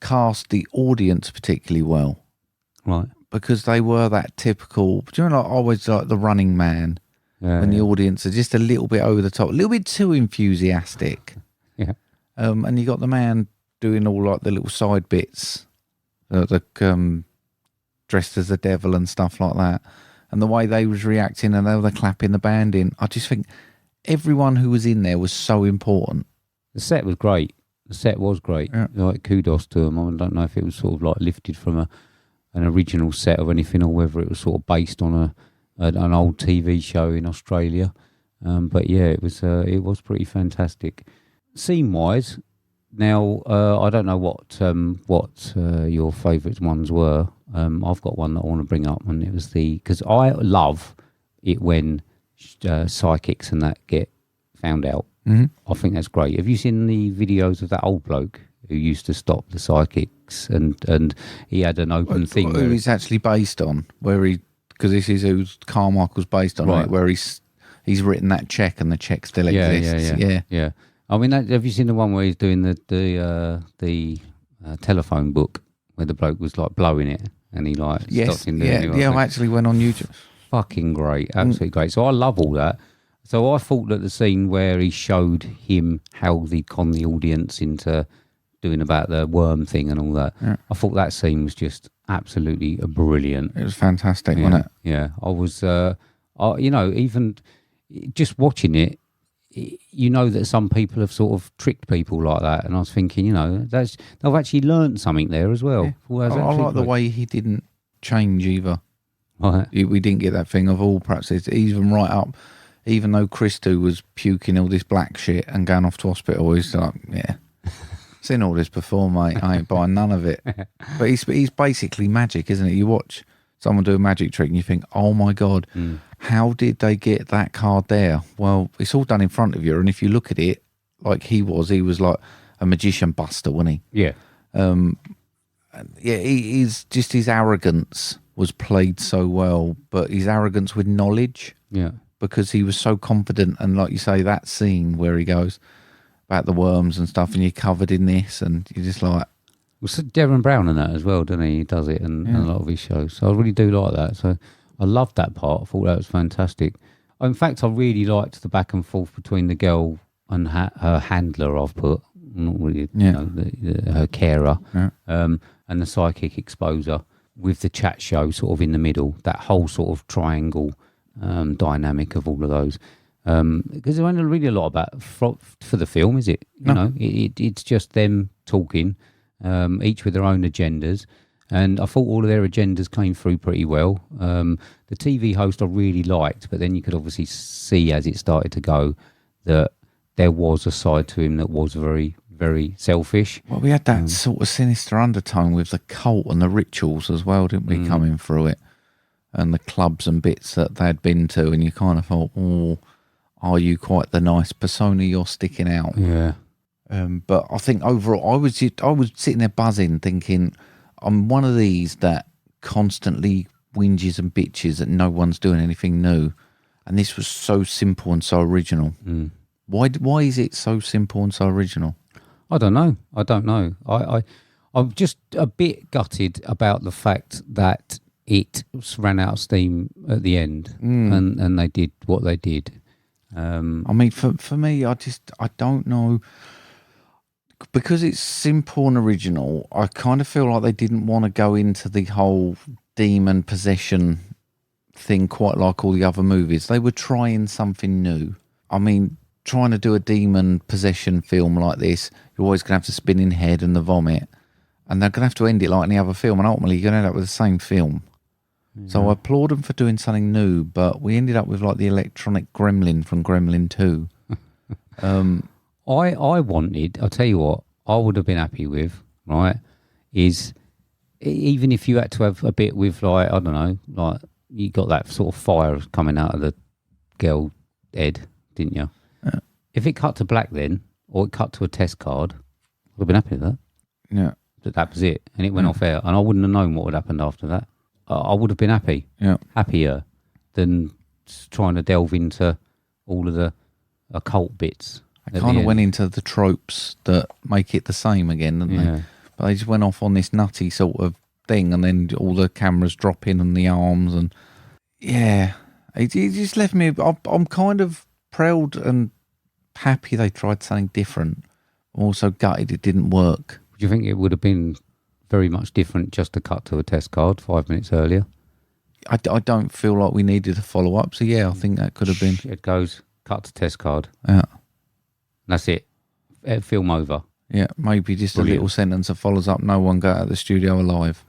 cast the audience particularly well. Right. Because they were that typical, do you know, like always like the Running Man, when the audience are just a little bit over the top, a little bit too enthusiastic. Yeah. And you got the man doing all like the little side bits, dressed as the devil and stuff like that. And the way they was reacting and they were clapping the band in. I just think everyone who was in there was so important. The set was great. The set was great. Yeah. Like, kudos to them. I don't know if it was sort of like lifted from an original set or anything, or whether it was sort of based on an old TV show in Australia. But yeah, it was pretty fantastic. Scene wise, now I don't know what your favourite ones were. I've got one that I want to bring up, and it was because I love it when psychics and that get found out. Mm-hmm. I think that's great. Have you seen the videos of that old bloke who used to stop the psychics, and he had an open thing? Who he's actually based on, because this is who Carmichael's based on, right? Where he's written that check and the check still exists. Yeah. I mean, have you seen the one where he's doing the telephone book where the bloke was like blowing it and he stopped him doing it? I actually went on YouTube. Fucking great, absolutely great. So I love all that. So I thought that the scene where he showed him how they con the audience into doing about the worm thing and all that, I thought that scene was just absolutely brilliant. It was fantastic, wasn't it? Yeah, I was, even just watching it, that some people have sort of tricked people like that, and I was thinking, they've actually learned something there as well. Yeah. I like the way he didn't change either. Right. We didn't get that thing of perhaps it's even right up. Even though Christo was puking all this black shit and going off to hospital, he's like, seen all this before, mate. I ain't buying none of it. But he's basically magic, isn't it? You watch someone do a magic trick and you think, oh my God, how did they get that card there? Well, it's all done in front of you. And if you look at it, like he was like a magician buster, wasn't he? Yeah. He's just, his arrogance was played so well, but his arrogance with knowledge. Yeah. Because he was so confident, and like you say, that scene where he goes about the worms and stuff, and you're covered in this, and you're just like... Well, so Darren Brown in that as well, doesn't he? He does it in a lot of his shows. So I really do like that. So I loved that part. I thought that was fantastic. In fact, I really liked the back and forth between the girl and her handler, I've put, not really, her carer, and the psychic exposer, with the chat show sort of in the middle, that whole sort of triangle dynamic of all of those, because there ain't really a lot about for the film, is it? It's just them talking, each with their own agendas, and I thought all of their agendas came through pretty well. The TV host I really liked, but then you could obviously see as it started to go that there was a side to him that was very, very selfish. Well, we had that sort of sinister undertone with the cult and the rituals as well, didn't we, coming through it? And the clubs and bits that they'd been to, and you kind of thought, are you quite the nice persona you're sticking out? Yeah. But I think overall, I was sitting there buzzing, thinking, I'm one of these that constantly whinges and bitches that no one's doing anything new, and this was so simple and so original. Why is it so simple and so original? I don't know. I'm just a bit gutted about the fact that it ran out of steam at the end, and they did what they did. I mean, for me, I don't know, because it's simple and original. I kind of feel like they didn't want to go into the whole demon possession thing quite like all the other movies. They were trying something new. I mean, trying to do a demon possession film like this, you're always going to have the spinning head and the vomit, and they're going to have to end it like any other film, and ultimately you're going to end up with the same film. So I applaud them for doing something new, but we ended up with like the electronic gremlin from Gremlin 2. I wanted, I'll tell you what, I would have been happy with, right, is even if you had to have a bit with like, I don't know, like you got that sort of fire coming out of the girl head, didn't you? Yeah. If it cut to black then, or it cut to a test card, I'd have been happy with that. Yeah. That was it. And it went off air. And I wouldn't have known what would happen after that. I would have been happy. Yeah. Happier than trying to delve into all of the occult bits. They kind of went into the tropes that make it the same again, didn't they? But they just went off on this nutty sort of thing, and then all the cameras drop in on the arms, and it just left me. I'm kind of proud and happy they tried something different. I'm also gutted it didn't work. Do you think it would have been very much different just to cut to a test card 5 minutes earlier? I don't feel like we needed a follow up, so I think that could have been. It goes cut to test card. Yeah. That's it. Film over. Yeah, maybe just a little sentence that follows up. No one got out of the studio alive.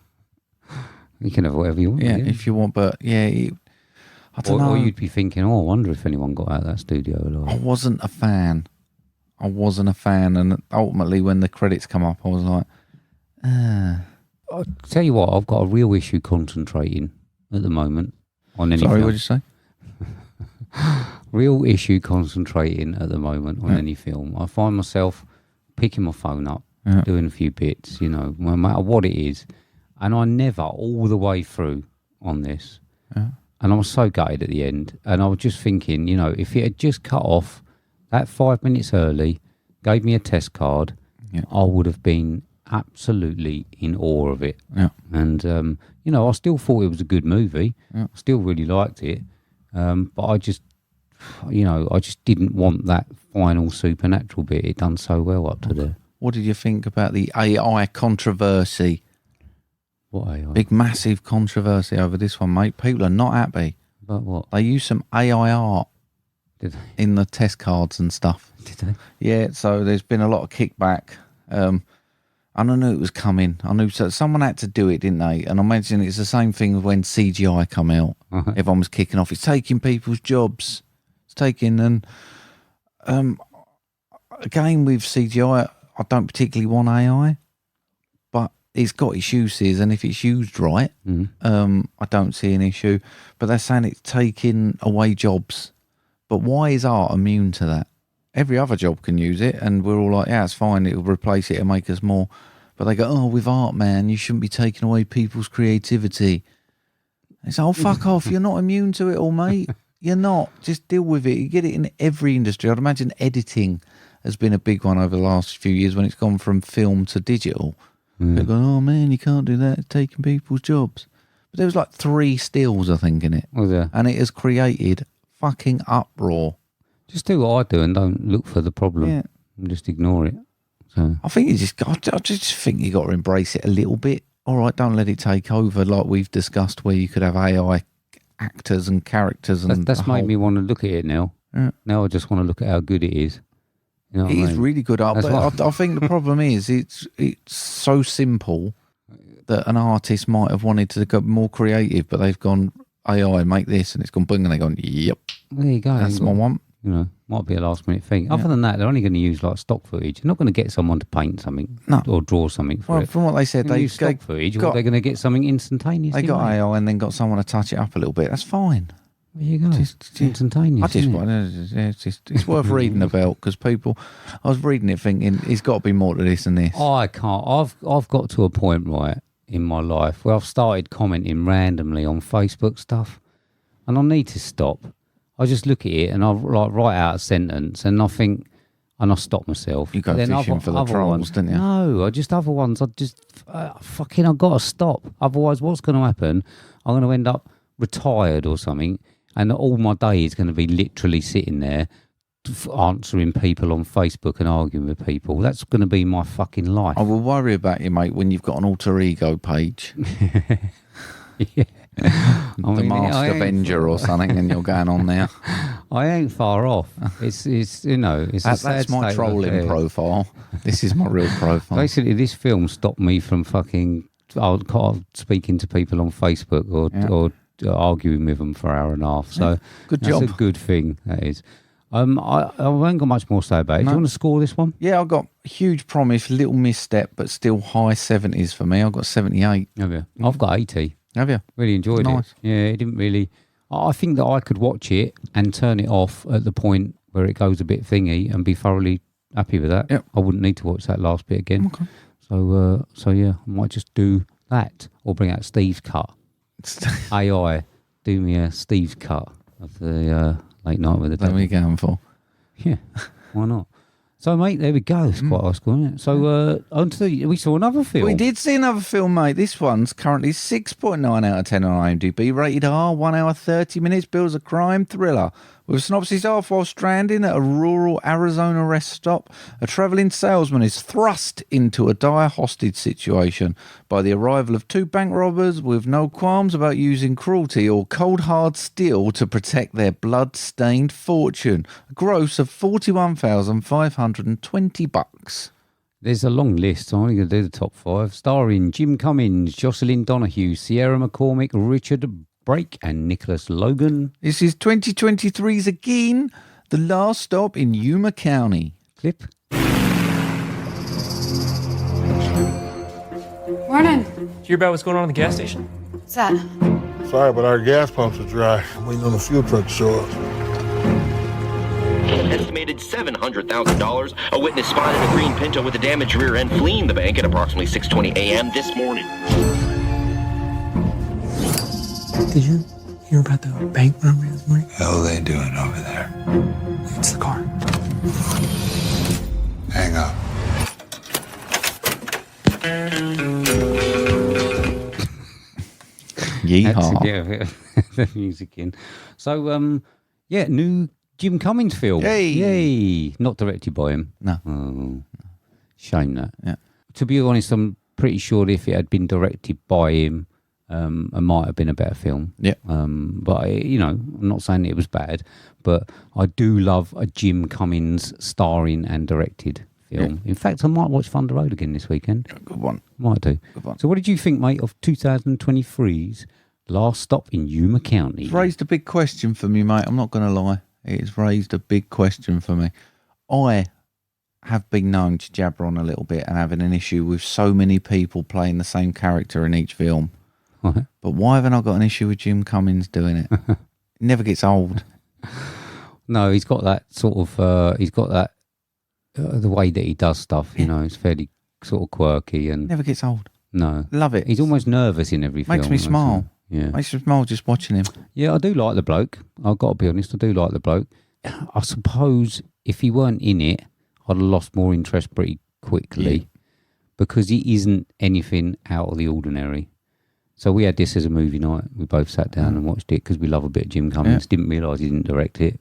You can have whatever you want. Yeah, if you want, but I don't know. Or you'd be thinking, I wonder if anyone got out of that studio alive. I wasn't a fan, and ultimately when the credits come up, I was like, I'll tell you what, I've got a real issue concentrating at the moment on any Sorry, film. what did you say? Real issue concentrating at the moment on any film. I find myself picking my phone up, doing a few bits, no matter what it is. And I never, all the way through on this. Yeah. And I was so gutted at the end. And I was just thinking, if it had just cut off that 5 minutes early, gave me a test card, I would have been absolutely in awe of it. Yeah. And, I still thought it was a good movie. Yeah. I still really liked it. But I just didn't want that final supernatural bit. It done so well up to there. What did you think about the AI controversy? What AI? Big, massive controversy over this one, mate. People are not happy. About what? They used some AI art in the test cards and stuff. Did they? Yeah, so there's been a lot of kickback. And I knew it was coming. I knew someone had to do it, didn't they? And I imagine it's the same thing when CGI come out. Uh-huh. Everyone was kicking off. It's taking people's jobs. It's taking... And again, with CGI, I don't particularly want AI, but it's got its uses, and if it's used right, I don't see an issue. But they're saying it's taking away jobs. But why is art immune to that? Every other job can use it, and we're all like, yeah, it's fine, it'll replace it and make us more. But they go, with art, man, you shouldn't be taking away people's creativity. It's fuck off, you're not immune to it all, mate. You're not. Just deal with it. You get it in every industry. I'd imagine editing has been a big one over the last few years when it's gone from film to digital. They're going, oh man, you can't do that, it's taking people's jobs. But there was like 3 stills, I think, in it. Was there? And it has created fucking uproar. Just do what I do and don't look for the problem. Yeah. And just ignore it. So I think I just think you got to embrace it a little bit. All right, don't let it take over like we've discussed, where you could have AI actors and characters. And that's made me want to look at it now. Yeah. Now I just want to look at how good it is. You know what it I is mean? really good art, but I think the problem is it's so simple that an artist might have wanted to go more creative, but they've gone AI, make this, and it's gone boom, and they've gone, yep. There you go. That's my one. Might be a last minute thing. Other than that, they're only going to use like stock footage. You're not going to get someone to paint something or draw something for it. From what they said, they use stock footage, or they're going to get something instantaneous. They got AI and then got someone to touch it up a little bit. That's fine. There you go. It's instantaneous. It's worth reading about, because people. I was reading it thinking it's got to be more to this than this. I can't. I've got to a point right in my life where I've started commenting randomly on Facebook stuff, and I need to stop. I just look at it and I like write out a sentence and I think, and I stop myself. You go fishing for the trolls, didn't you? No, I've got to stop. Otherwise, what's going to happen? I'm going to end up retired or something, and all my day is going to be literally sitting there answering people on Facebook and arguing with people. That's going to be my fucking life. I will worry about you, mate, when you've got an alter ego page. Yeah. The Masked Avenger or something, and you're going on there. I ain't far off. It's that's my trolling profile. This is my real profile. Basically, this film stopped me from fucking speaking to people on Facebook or arguing with them for an hour and a half. So good that's job. a good thing, that is. I haven't got much more to say about it. Do you want to score this one? Yeah, I've got huge promise, little misstep, but still high 70s for me. I've got 78. Have you? I've got 80. Have you? Really enjoyed it. Nice. Yeah, it didn't really... I think that I could watch it and turn it off at the point where it goes a bit thingy and be thoroughly happy with that. Yep. I wouldn't need to watch that last bit again. Okay. So yeah, I might just do that or bring out Steve's cut. AI, do me a Steve's cut of the Late Night with the That's what Devil. we're going for. Yeah, why not? So, mate, there we go. It's quite high score, isn't it? So, we saw another film. We did see another film, mate. This one's currently 6.9 out of 10 on IMDb. Rated R, 1 hour 30 minutes. Bills a crime thriller. With a synopsis of, while stranding at a rural Arizona rest stop, a travelling salesman is thrust into a dire hostage situation by the arrival of 2 bank robbers with no qualms about using cruelty or cold hard steel to protect their blood-stained fortune. A gross of $41,520. There's a long list. I'm only going to do the top 5. Starring Jim Cummins, Jocelyn Donahue, Sierra McCormick, Richard Brake and Nicholas Logan. This is 2023's again, The Last Stop in Yuma County. Clip. Morning. Did you hear about what's going on at the gas station? What's that? Sorry, but our gas pumps are dry. I'm waiting on the fuel truck to show up. Estimated $700,000. A witness spotted a green Pinto with a damaged rear end fleeing the bank at approximately 6:20 a.m. this morning. Did you hear about the bank robbery this morning? Hell are they doing over there? It's the car. Hang up. Yeehaw. Yeah, the music in. So, new Jim Cummins film. Yay. Not directed by him. No. Oh, shame that. Yeah. To be honest, I'm pretty sure if it had been directed by him, it might have been a better film. Yeah. But, I'm not saying it was bad, but I do love a Jim Cummins starring and directed film. Yeah. In fact, I might watch Thunder Road again this weekend. Good one. Might do. Good one. So what did you think, mate, of 2023's Last Stop in Yuma County? It's raised a big question for me, mate. I'm not going to lie. It's raised a big question for me. I have been known to jabber on a little bit and having an issue with so many people playing the same character in each film. Right. But why haven't I got an issue with Jim Cummins doing it? It never gets old. No, he's got that sort of, the way that he does stuff, it's fairly sort of quirky and... Never gets old. No. Love it. He's almost nervous in every film. Makes me smile. Yeah. Makes me smile just watching him. Yeah, I do like the bloke. I've got to be honest, I do like the bloke. I suppose if he weren't in it, I'd have lost more interest pretty quickly because he isn't anything out of the ordinary. So we had this as a movie night. We both sat down and watched it because we love a bit of Jim Cummins. Didn't realise he didn't direct it.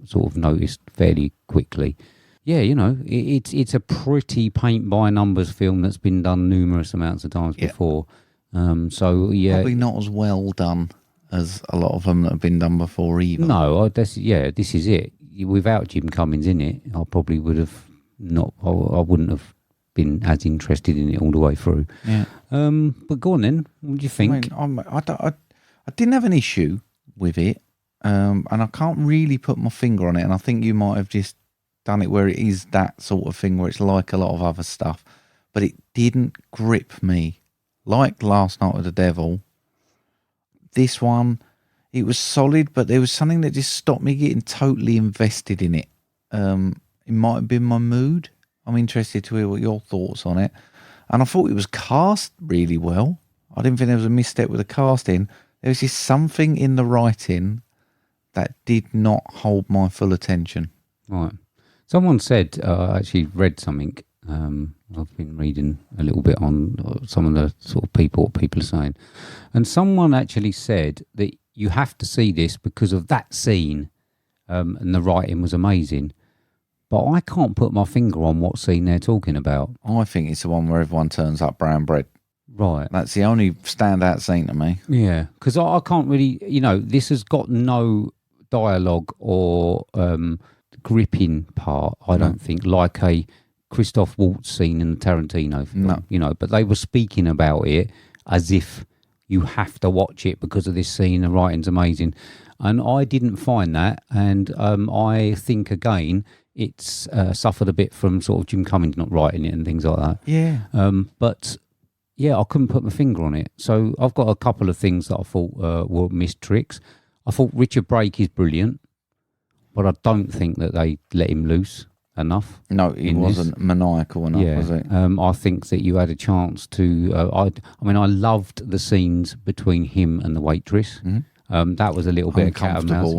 Sort of noticed fairly quickly. Yeah, it's a pretty paint-by-numbers film that's been done numerous amounts of times before. Probably not as well done as a lot of them that have been done before either. No, this is it. Without Jim Cummins in it, I probably would have not. I wouldn't have been as interested in it all the way through. Yeah. But go on then. What do you think? I didn't have an issue with it, and I can't really put my finger on it. And I think you might have just done it where it is that sort of thing where it's like a lot of other stuff, but it didn't grip me. Like Last Night with the Devil, this one, it was solid, but there was something that just stopped me getting totally invested in it. It might have been my mood. I'm interested to hear what your thoughts on it. And I thought it was cast really well. I didn't think there was a misstep with the casting. There was just something in the writing that did not hold my full attention. Right. Someone said, I actually read something. I've been reading a little bit on some of the sort of what people are saying. And someone actually said that you have to see this because of that scene and the writing was amazing. But I can't put my finger on what scene they're talking about. I think it's the one where everyone turns up brown bread. Right. That's the only standout scene to me. Yeah, because I can't really, this has got no dialogue or gripping part, I don't think, like a Christoph Waltz scene in the Tarantino film, but they were speaking about it as if you have to watch it because of this scene. The writing's amazing. And I didn't find that. And I think, again, it's suffered a bit from sort of Jim Cummings not writing it and things like that. Yeah. But, I couldn't put my finger on it. So I've got a couple of things that I thought were missed tricks. I thought Richard Brake is brilliant, but I don't think that they let him loose enough. No, he wasn't maniacal enough, was it? I think that you had a chance to... I loved the scenes between him and the waitress. Mm-hmm. That was a little bit of cat and mouse.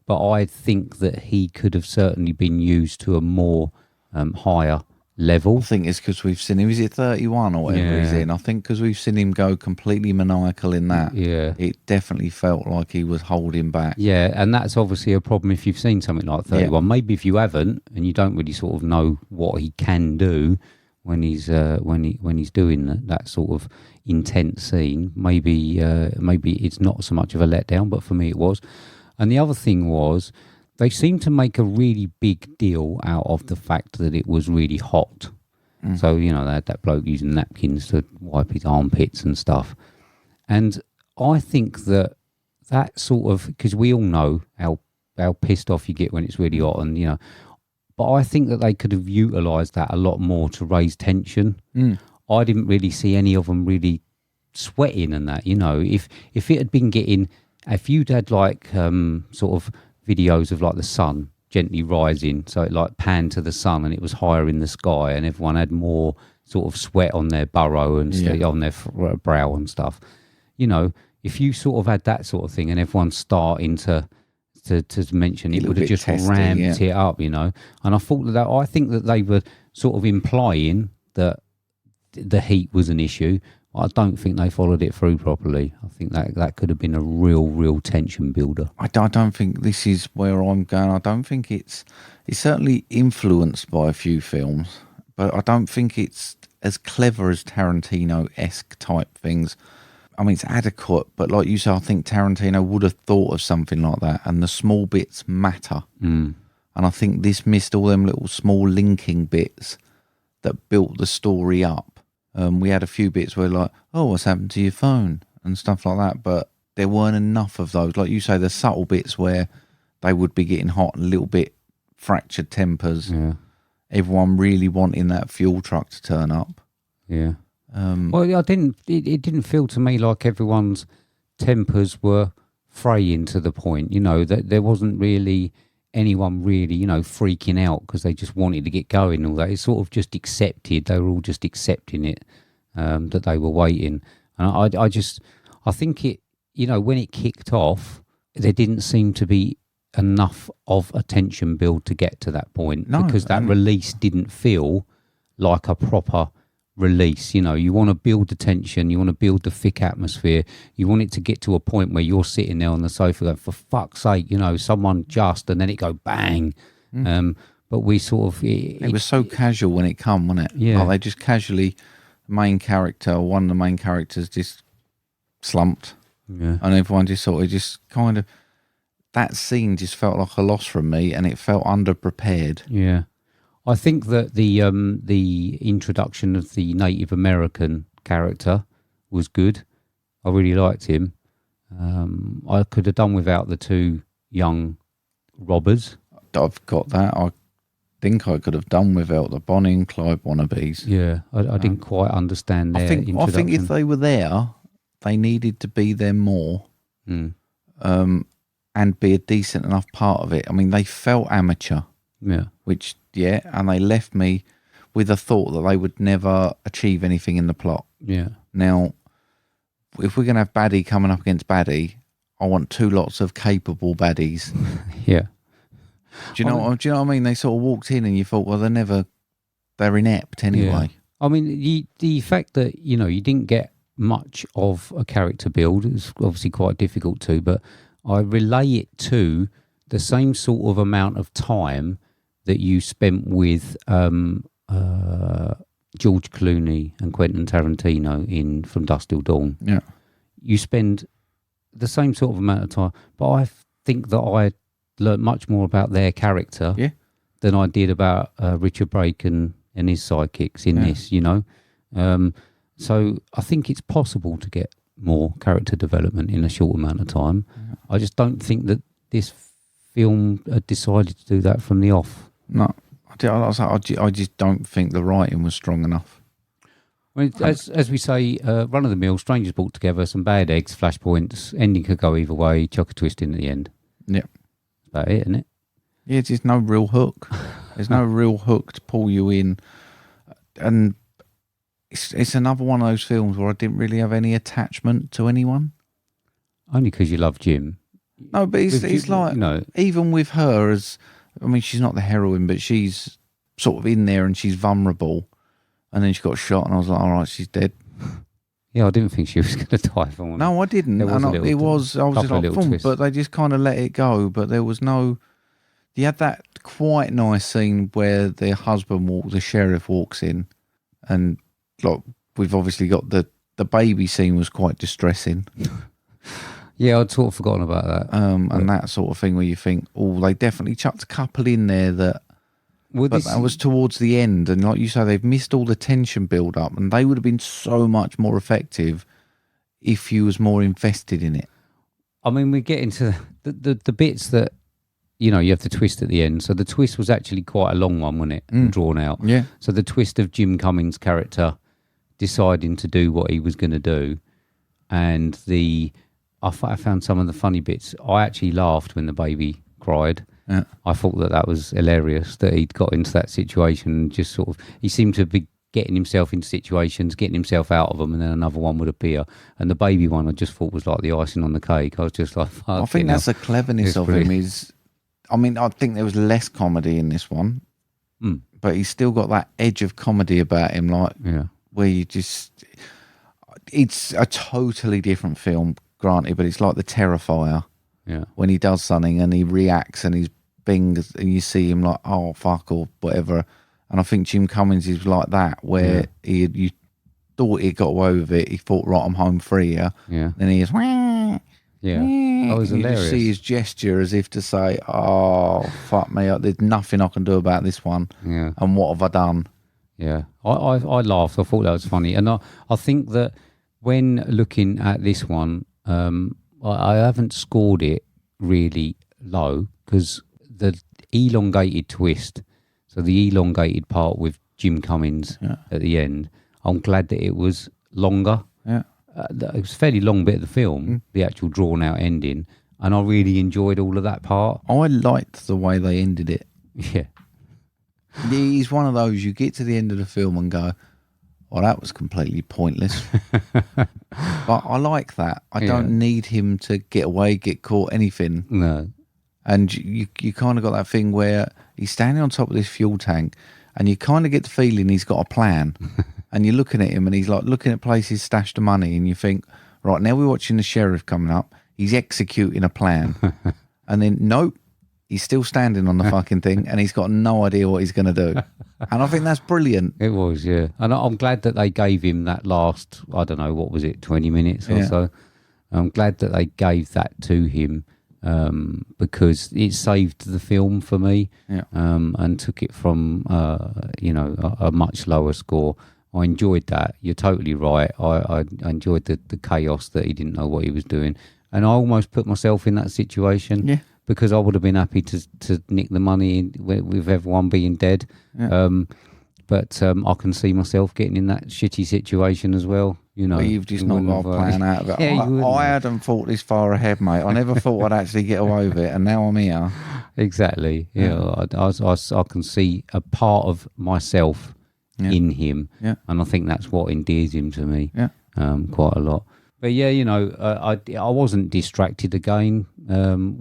But I think that he could have certainly been used to a more higher level. I think it's because we've seen him. Is it 31 or whatever he's in? I think because we've seen him go completely maniacal in that. Yeah. It definitely felt like he was holding back. Yeah, and that's obviously a problem if you've seen something like 31. Yeah. Maybe if you haven't and you don't really sort of know what he can do when he's doing that sort of intense scene, maybe it's not so much of a letdown, but for me it was. And the other thing was, they seemed to make a really big deal out of the fact that it was really hot. So, they had that bloke using napkins to wipe his armpits and stuff. And I think that sort of, because we all know how pissed off you get when it's really hot, and, but I think that they could have utilised that a lot more to raise tension. I didn't really see any of them really sweating and that, if it had been if you'd had like sort of videos of like the sun gently rising, so it like panned to the sun and it was higher in the sky and everyone had more sort of sweat on their burrow and on their brow and stuff. If you sort of had that sort of thing and everyone's starting to mention it, would have just ramped it up, And I thought I think that they were sort of implying that the heat was an issue. I don't think they followed it through properly. I think that could have been a real tension builder. I don't think this is where I'm going. I don't think it's certainly influenced by a few films, but I don't think it's as clever as Tarantino-esque type things. I mean, it's adequate, but like you said, I think Tarantino would have thought of something like that, and the small bits matter. And I think this missed all them little small linking bits that built the story up. We had a few bits where like, oh, what's happened to your phone and stuff like that, but there weren't enough of those. Like you say, the subtle bits where they would be getting hot and a little bit fractured tempers. Yeah. Everyone really wanting that fuel truck to turn up. Yeah. Well, I didn't. It didn't feel to me like everyone's tempers were fraying to the point. That there wasn't really anyone really, freaking out because they just wanted to get going and all that. It's sort of just accepted. They were all just accepting it, that they were waiting. And I think it, when it kicked off, there didn't seem to be enough of a tension build to get to that point. No, because that release didn't feel like a proper release. You want to build the tension, you want to build the thick atmosphere, you want it to get to a point where you're sitting there on the sofa going, for fuck's sake, someone just, and then it go bang. But we sort of it was so casual when it come, wasn't it? Yeah. Like they just casually, one of the main characters just slumped, and everyone just sort of kind of, that scene just felt like a loss from me, and it felt underprepared. Yeah. I think that the introduction of the Native American character was good. I really liked him. I could have done without the two young robbers. I've got that. I think I could have done without the Bonnie and Clyde wannabes. Yeah, I didn't quite understand their introduction. I think if they were there, they needed to be there more, and be a decent enough part of it. I mean, they felt amateur. Yeah. And they left me with a thought that they would never achieve anything in the plot. Yeah. Now, if we're going to have baddie coming up against baddie, I want two lots of capable baddies. Yeah. Do you know what I mean? They sort of walked in and you thought, well, they're inept anyway. Yeah. I mean, the fact that, you didn't get much of a character build is obviously quite difficult to, but I relay it to the same sort of amount of time that you spent with George Clooney and Quentin Tarantino in From Dusk Till Dawn. Yeah. You spend the same sort of amount of time, but I think that I learned much more about their character than I did about Richard Brake and his sidekicks in this, you know. So I think it's possible to get more character development in a short amount of time. I just don't think that this film decided to do that from the off. No, I just don't think the writing was strong enough. I mean, as we say, run of the mill, strangers brought together, some bad eggs, flashpoints, ending could go either way, chuck a twist in at the end. Yeah. That's about it, isn't it? Yeah, there's no real hook. There's no real hook to pull you in. And it's another one of those films where I didn't really have any attachment to anyone. Only because you love Jim. No, but it's like, you know, even with her as, I mean, she's not the heroine, but she's sort of in there and she's vulnerable. And then she got shot and I was like, all right, she's dead. Yeah, I didn't think she was going to die for one. No, I didn't. I was just like, boom, but they just kind of let it go. But there was no, you had that quite nice scene where the the sheriff walks in and like, we've obviously got the baby scene was quite distressing. Yeah, I'd sort of forgotten about that. And that sort of thing where you think, oh, they definitely chucked a couple in there that, but that was towards the end. And like you say, they've missed all the tension build up and they would have been so much more effective if you was more invested in it. I mean, we get into the bits that, you know, you have the twist at the end. So the twist was actually quite a long one, wasn't it? Drawn out. Yeah. So the twist of Jim Cummings' character deciding to do what he was going to do. And I found some of the funny bits. I actually laughed when the baby cried. Yeah. I thought that was hilarious that he'd got into that situation and just sort of, he seemed to be getting himself into situations, getting himself out of them, and then another one would appear. And the baby one I just thought was like the icing on the cake. I was just like, I think that's the cleverness of him is, I mean, I think there was less comedy in this one, but he's still got that edge of comedy about him, like where you just, it's a totally different film, granted, but it's like The Terrifier. Yeah. When he does something and he reacts and he's bings and you see him like, oh, fuck, or whatever. And I think Jim Cummings is like that, where you thought he got away with it. He thought, right, I'm home free, yeah. Then he is, that was hilarious. You just see his gesture as if to say, oh, fuck me, there's nothing I can do about this one. Yeah. And what have I done? Yeah. I laughed. I thought that was funny. And I think that when looking at this one, I haven't scored it really low because the elongated twist, so the elongated part with Jim Cummings at the end, I'm glad that it was longer. Yeah. It was a fairly long bit of the film, the actual drawn out ending, and I really enjoyed all of that part. I liked the way they ended it. Yeah. He's one of those, you get to the end of the film and go, well, that was completely pointless. But I like that. I don't need him to get away, get caught, anything. No. And you kind of got that thing where he's standing on top of this fuel tank and you kind of get the feeling he's got a plan. And you're looking at him and he's like looking at places stashed the money and you think, right, now we're watching the sheriff coming up. He's executing a plan. And then, nope, he's still standing on the fucking thing and he's got no idea what he's going to do. And I think that's brilliant. It was, yeah. And I'm glad that they gave him that last, I don't know, what was it, 20 minutes or so. I'm glad that they gave that to him because it saved the film for me and took it from, a much lower score. I enjoyed that. You're totally right. I enjoyed the chaos that he didn't know what he was doing. And I almost put myself in that situation. Yeah. Because I would have been happy to nick the money with everyone being dead. Yeah. But I can see myself getting in that shitty situation as well. You know, but you've just not got a plan out of it. I hadn't thought this far ahead, mate. I never thought I'd actually get away with it, and now I'm here. Exactly. Yeah, I can see a part of myself in him, and I think that's what endears him to me quite a lot. But yeah, you know, I wasn't distracted again.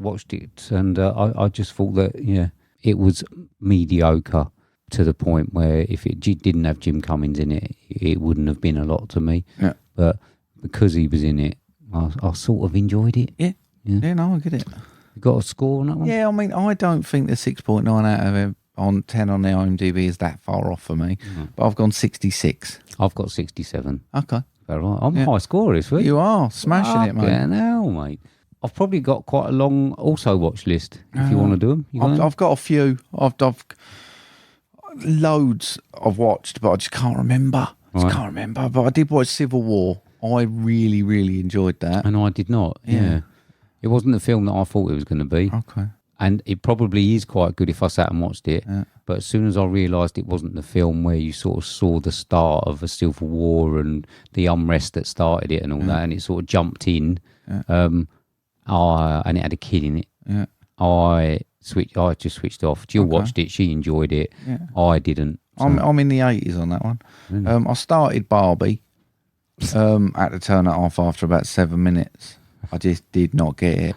Watched it, and I just thought that it was mediocre to the point where if it didn't have Jim Cummings in it, it wouldn't have been a lot to me. Yeah. But because he was in it, I sort of enjoyed it. Yeah. No, I get it. You got a score on that one? Yeah, I mean, I don't think the 6.9 out of on 10 on the IMDb is that far off for me. Mm-hmm. But I've gone 66. I've got 67. Okay. Right. I'm a high scorer this week. You are smashing it, mate. Yeah, now, mate. I've probably got quite a long also watch list if you want to do them. I've got a few. I've loads I've watched, but I just can't remember. But I did watch Civil War. I really, really enjoyed that. And I did not. Yeah. It wasn't the film that I thought it was going to be. Okay. And it probably is quite good if I sat and watched it. Yeah. But as soon as I realised it wasn't the film where you sort of saw the start of a civil war and the unrest that started it and all that, and it sort of jumped in, and it had a kid in it. Yeah. I just switched off. Jill watched it. She enjoyed it. Yeah. I didn't. So. I'm in the 80s on that one. Really? I started Barbie. Had to turn it off after about 7 minutes. I just did not get it.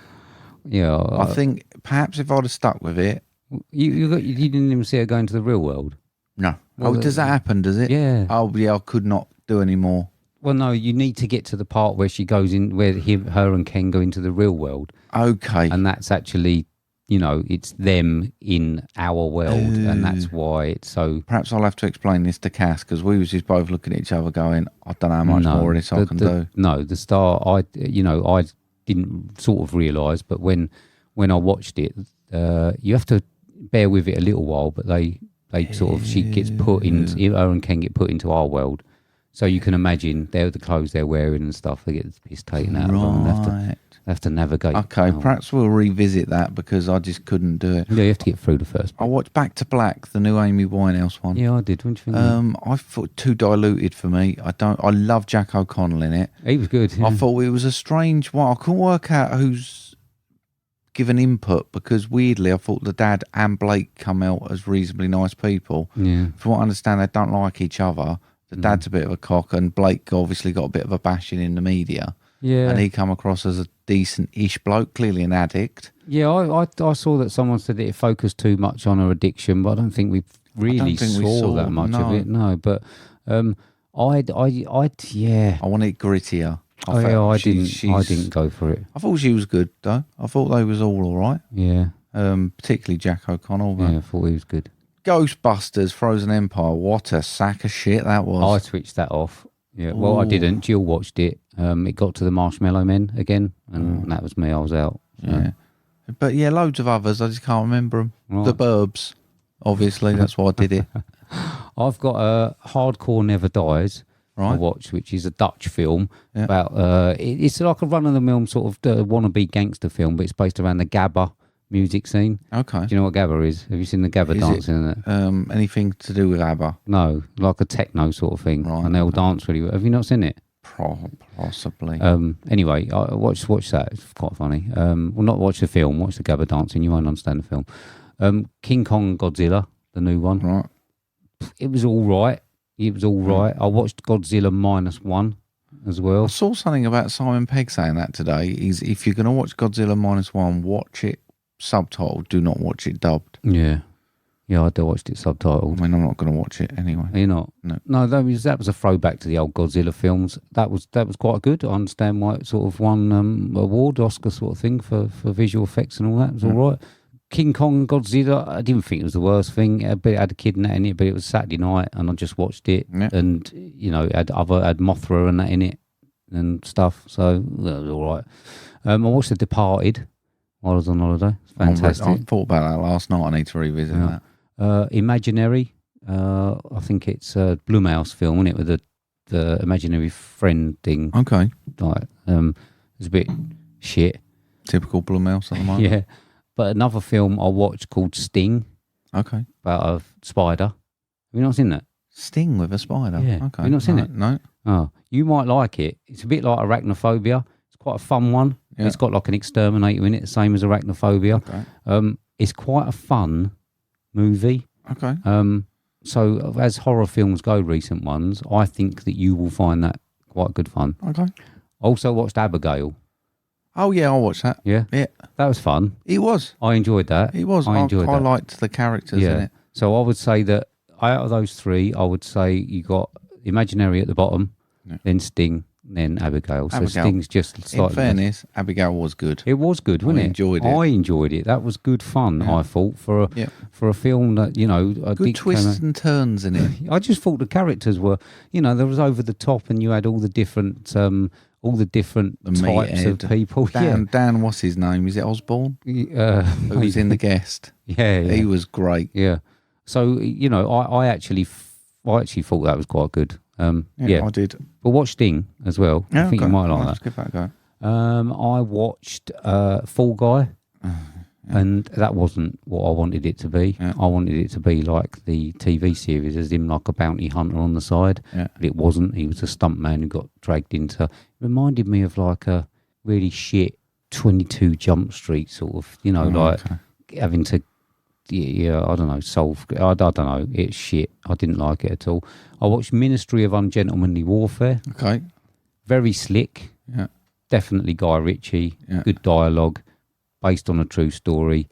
Yeah, I think perhaps if I'd have stuck with it. You didn't even see her go into the real world. No. Does that happen? Does it? Yeah. Oh yeah, I could not do any more. Well, no, you need to get to the part where she goes in, where her and Ken go into the real world. Okay. And that's actually, it's them in our world, and that's why it's so. Perhaps I'll have to explain this to Cass, because we was just both looking at each other, going, "I don't know how much more of this I can do." No, the start, I didn't sort of realise, but when I watched it, you have to bear with it a little while. But she gets put into, her and Ken get put into our world. So you can imagine they're the clothes they're wearing and stuff. They get the piss taken out of them. And they have to navigate. Okay, perhaps we'll revisit that, because I just couldn't do it. Yeah, you have to get through the first bit. I watched Back to Black, the new Amy Winehouse one. Yeah, I did. What do you think? I thought too diluted for me. I love Jack O'Connell in it. He was good. Yeah. I thought it was a strange one. I couldn't work out who's given input, because weirdly I thought the dad and Blake come out as reasonably nice people. Yeah. From what I understand, they don't like each other. The dad's a bit of a cock, and Blake obviously got a bit of a bashing in the media. Yeah. And he come across as a decent-ish bloke, clearly an addict. Yeah, I saw that someone said that it focused too much on her addiction, but I don't think we really saw that much of it. No, but yeah. I want it grittier. I didn't go for it. I thought she was good though. I thought they was all right. Yeah. Particularly Jack O'Connell. Yeah, I thought he was good. Ghostbusters, Frozen Empire. What a sack of shit that was. I switched that off. Yeah. Well, I didn't. Jill watched it. It got to the Marshmallow Men again, and that was me. I was out. So. Yeah. But yeah, loads of others. I just can't remember them. Right. The Burbs, obviously. That's why I did it. I've got a Hardcore Never Dies. Right. I watched, which is a Dutch film about. It's like a run-of-the-mill sort of wannabe gangster film, but it's based around the Gabba music scene. Okay. Do you know what Gabba is? Have you seen the Gabba dancing in it? Anything to do with ABBA? No, like a techno sort of thing. Right. And they all dance really well. Have you not seen it? Possibly. Anyway, I watch that. It's quite funny. Well, not watch the film. Watch the Gabba dancing. You won't understand the film. King Kong Godzilla, the new one. Right. It was all right. I watched Godzilla -1 as well. I saw something about Simon Pegg saying that today. If you're going to watch Godzilla -1, watch it subtitled. Do not watch it dubbed. Yeah, I watched it subtitled. I mean, I'm not going to watch it anyway. Are you not? No. That was a throwback to the old Godzilla films. That was quite good. I understand why it sort of won award, Oscar sort of thing for visual effects and all that. It was all right. King Kong Godzilla, I didn't think it was the worst thing. It had a kid in it, but it was Saturday night and I just watched it. Yeah. And, it had Mothra and that in it and stuff. So it was all right. I watched The Departed while I was on holiday. It's fantastic. I thought about that last night. I need to revisit that. Imaginary. I think it's a Blumhouse film, isn't it, with the imaginary friend thing. Okay. Like, it's a bit shit. Typical Blumhouse at the moment. Yeah. But another film I watched called Sting. Okay. About a spider. Have you not seen that? Sting with a spider? Yeah. Okay. Have you not seen it? No. Oh, you might like it. It's a bit like Arachnophobia. It's quite a fun one. Yeah. It's got like an exterminator in it, the same as Arachnophobia. Okay. It's quite a fun movie. Okay. So as horror films go, recent ones, I think that you will find that quite good fun. Okay. Also watched Abigail. Oh yeah, I watched that. Yeah? Yeah. That was fun. It was. I enjoyed that. It was. I enjoyed that. I liked the characters in it. So I would say that out of those three, I would say you got Imaginary at the bottom, then Sting, than Abigail. So Abigail. Sting's just slightly... In fairness, Abigail was good. It was good, wasn't it? I enjoyed it. That was good fun, I thought, for a film that, you know... Good twists and turns in it. I just thought the characters were, you know, there was over the top and you had all the different types of people. Dan, what's his name? Is it Osborne? Who was in The Guest? Yeah. He was great. Yeah. So, you know, I actually thought that was quite good. I did. But watch Sting as well. I think you might like that. Give that a go. I watched Fall Guy, and that wasn't what I wanted it to be. Yeah. I wanted it to be like the TV series, as in like a bounty hunter on the side. Yeah. But it wasn't. He was a stuntman who got dragged into... It reminded me of like a really shit 22 Jump Street sort of, you know, having to... Yeah, I don't know, solve... I don't know, it's shit. I didn't like it at all. I watched Ministry of Ungentlemanly Warfare. Okay. Very slick. Yeah. Definitely Guy Ritchie. Yeah. Good dialogue. Based on a true story.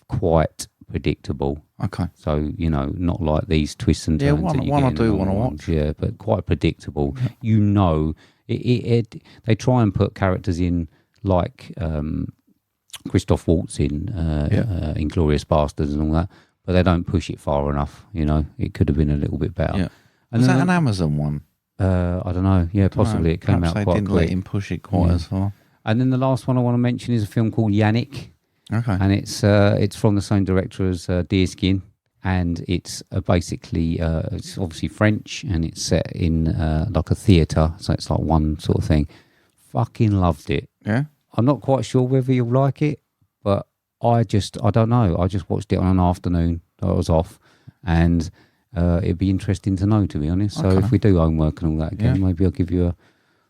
Quite predictable. Okay. So, you know, not like these twists and turns. Yeah, one that you I get in do the want to normal watch. ones. Yeah, but quite predictable. Yeah. You know, they try and put characters in like Christoph Waltz in Inglourious Bastards and all that, but they don't push it far enough. You know, it could have been a little bit better. Yeah. And was that an Amazon one? I don't know. Yeah, possibly. It came out quite quick. They didn't let him push it quite as far. And then the last one I want to mention is a film called Yannick. Okay. And it's from the same director as Deerskin, and it's basically it's obviously French, and it's set in like a theatre, so it's like one sort of thing. Fucking loved it. Yeah. I'm not quite sure whether you'll like it, but I don't know. I just watched it on an afternoon that I was off, and it'd be interesting to know, to be honest. So if we do homework and all that again, maybe I'll give you a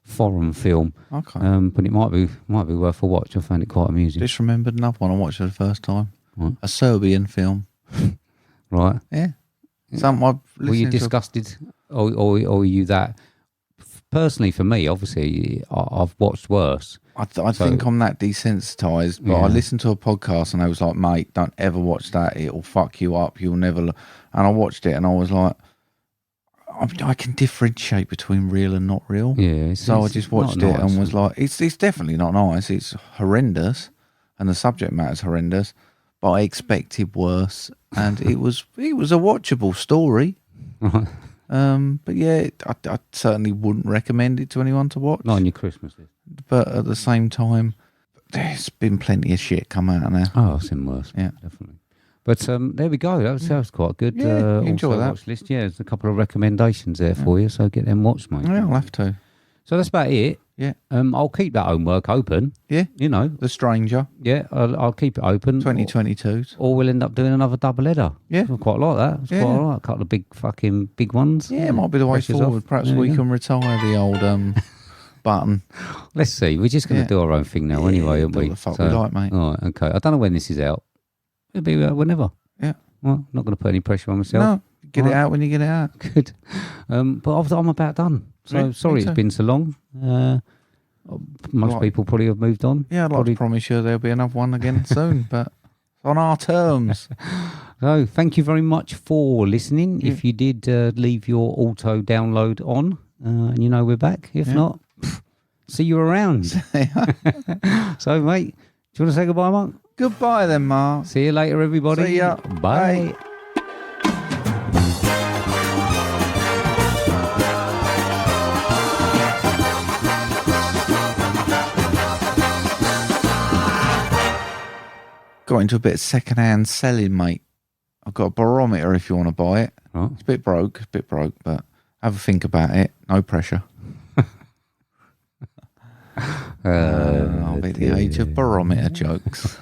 foreign film. Okay. But it might be worth a watch. I found it quite amusing. Just remembered another one I watched for the first time. What? A Serbian film. Right. Yeah. Were you disgusted, or were you that? Personally, for me, obviously, I've watched worse. I think I'm that desensitised, but I listened to a podcast and I was like, mate, don't ever watch that. It'll fuck you up. You'll never... And I watched it and I was like, I can differentiate between real and not real. Yeah. So I just watched it and was like, it's definitely not nice. It's horrendous and the subject matter's horrendous, but I expected worse. And it was a watchable story. Right. But yeah, I certainly wouldn't recommend it to anyone to watch. Not on your Christmas list. But at the same time, there's been plenty of shit come out now. Oh, I've seen worse. Yeah, definitely. But there we go. That was quite good. Yeah, enjoy that. Watch list. Yeah, there's a couple of recommendations there for you, so get them watched, mate. Yeah, I'll have to. So that's about it. Yeah. I'll keep that homework open. Yeah. You know. The Stranger. Yeah, I'll keep it open. 2022s. Or we'll end up doing another double header. Yeah. I quite like that. It's quite all right. A couple of big ones. Yeah, it might be the way forward. Perhaps we can retire the old button. Let's see. We're just going to do our own thing now anyway, aren't we? Do what the fuck we like, mate. All right, okay. I don't know when this is out. It'll be whenever. Yeah. Well, not going to put any pressure on myself. No, get it out when you get it out. Good. But I'm about done. So sorry it's been so long. Most people probably have moved on. Yeah, I'd like to promise you there'll be another one again soon, but on our terms. So thank you very much for listening. Yeah. If you did leave your auto download on, and you know we're back. If not, see you around. So, mate, do you want to say goodbye, Mark? Goodbye then, Mark. See you later, everybody. See ya. Bye. Got into a bit of second-hand selling, mate. I've got a barometer if you want to buy it. Oh. It's a bit broke, but have a think about it. No pressure. I'll be the age of barometer jokes.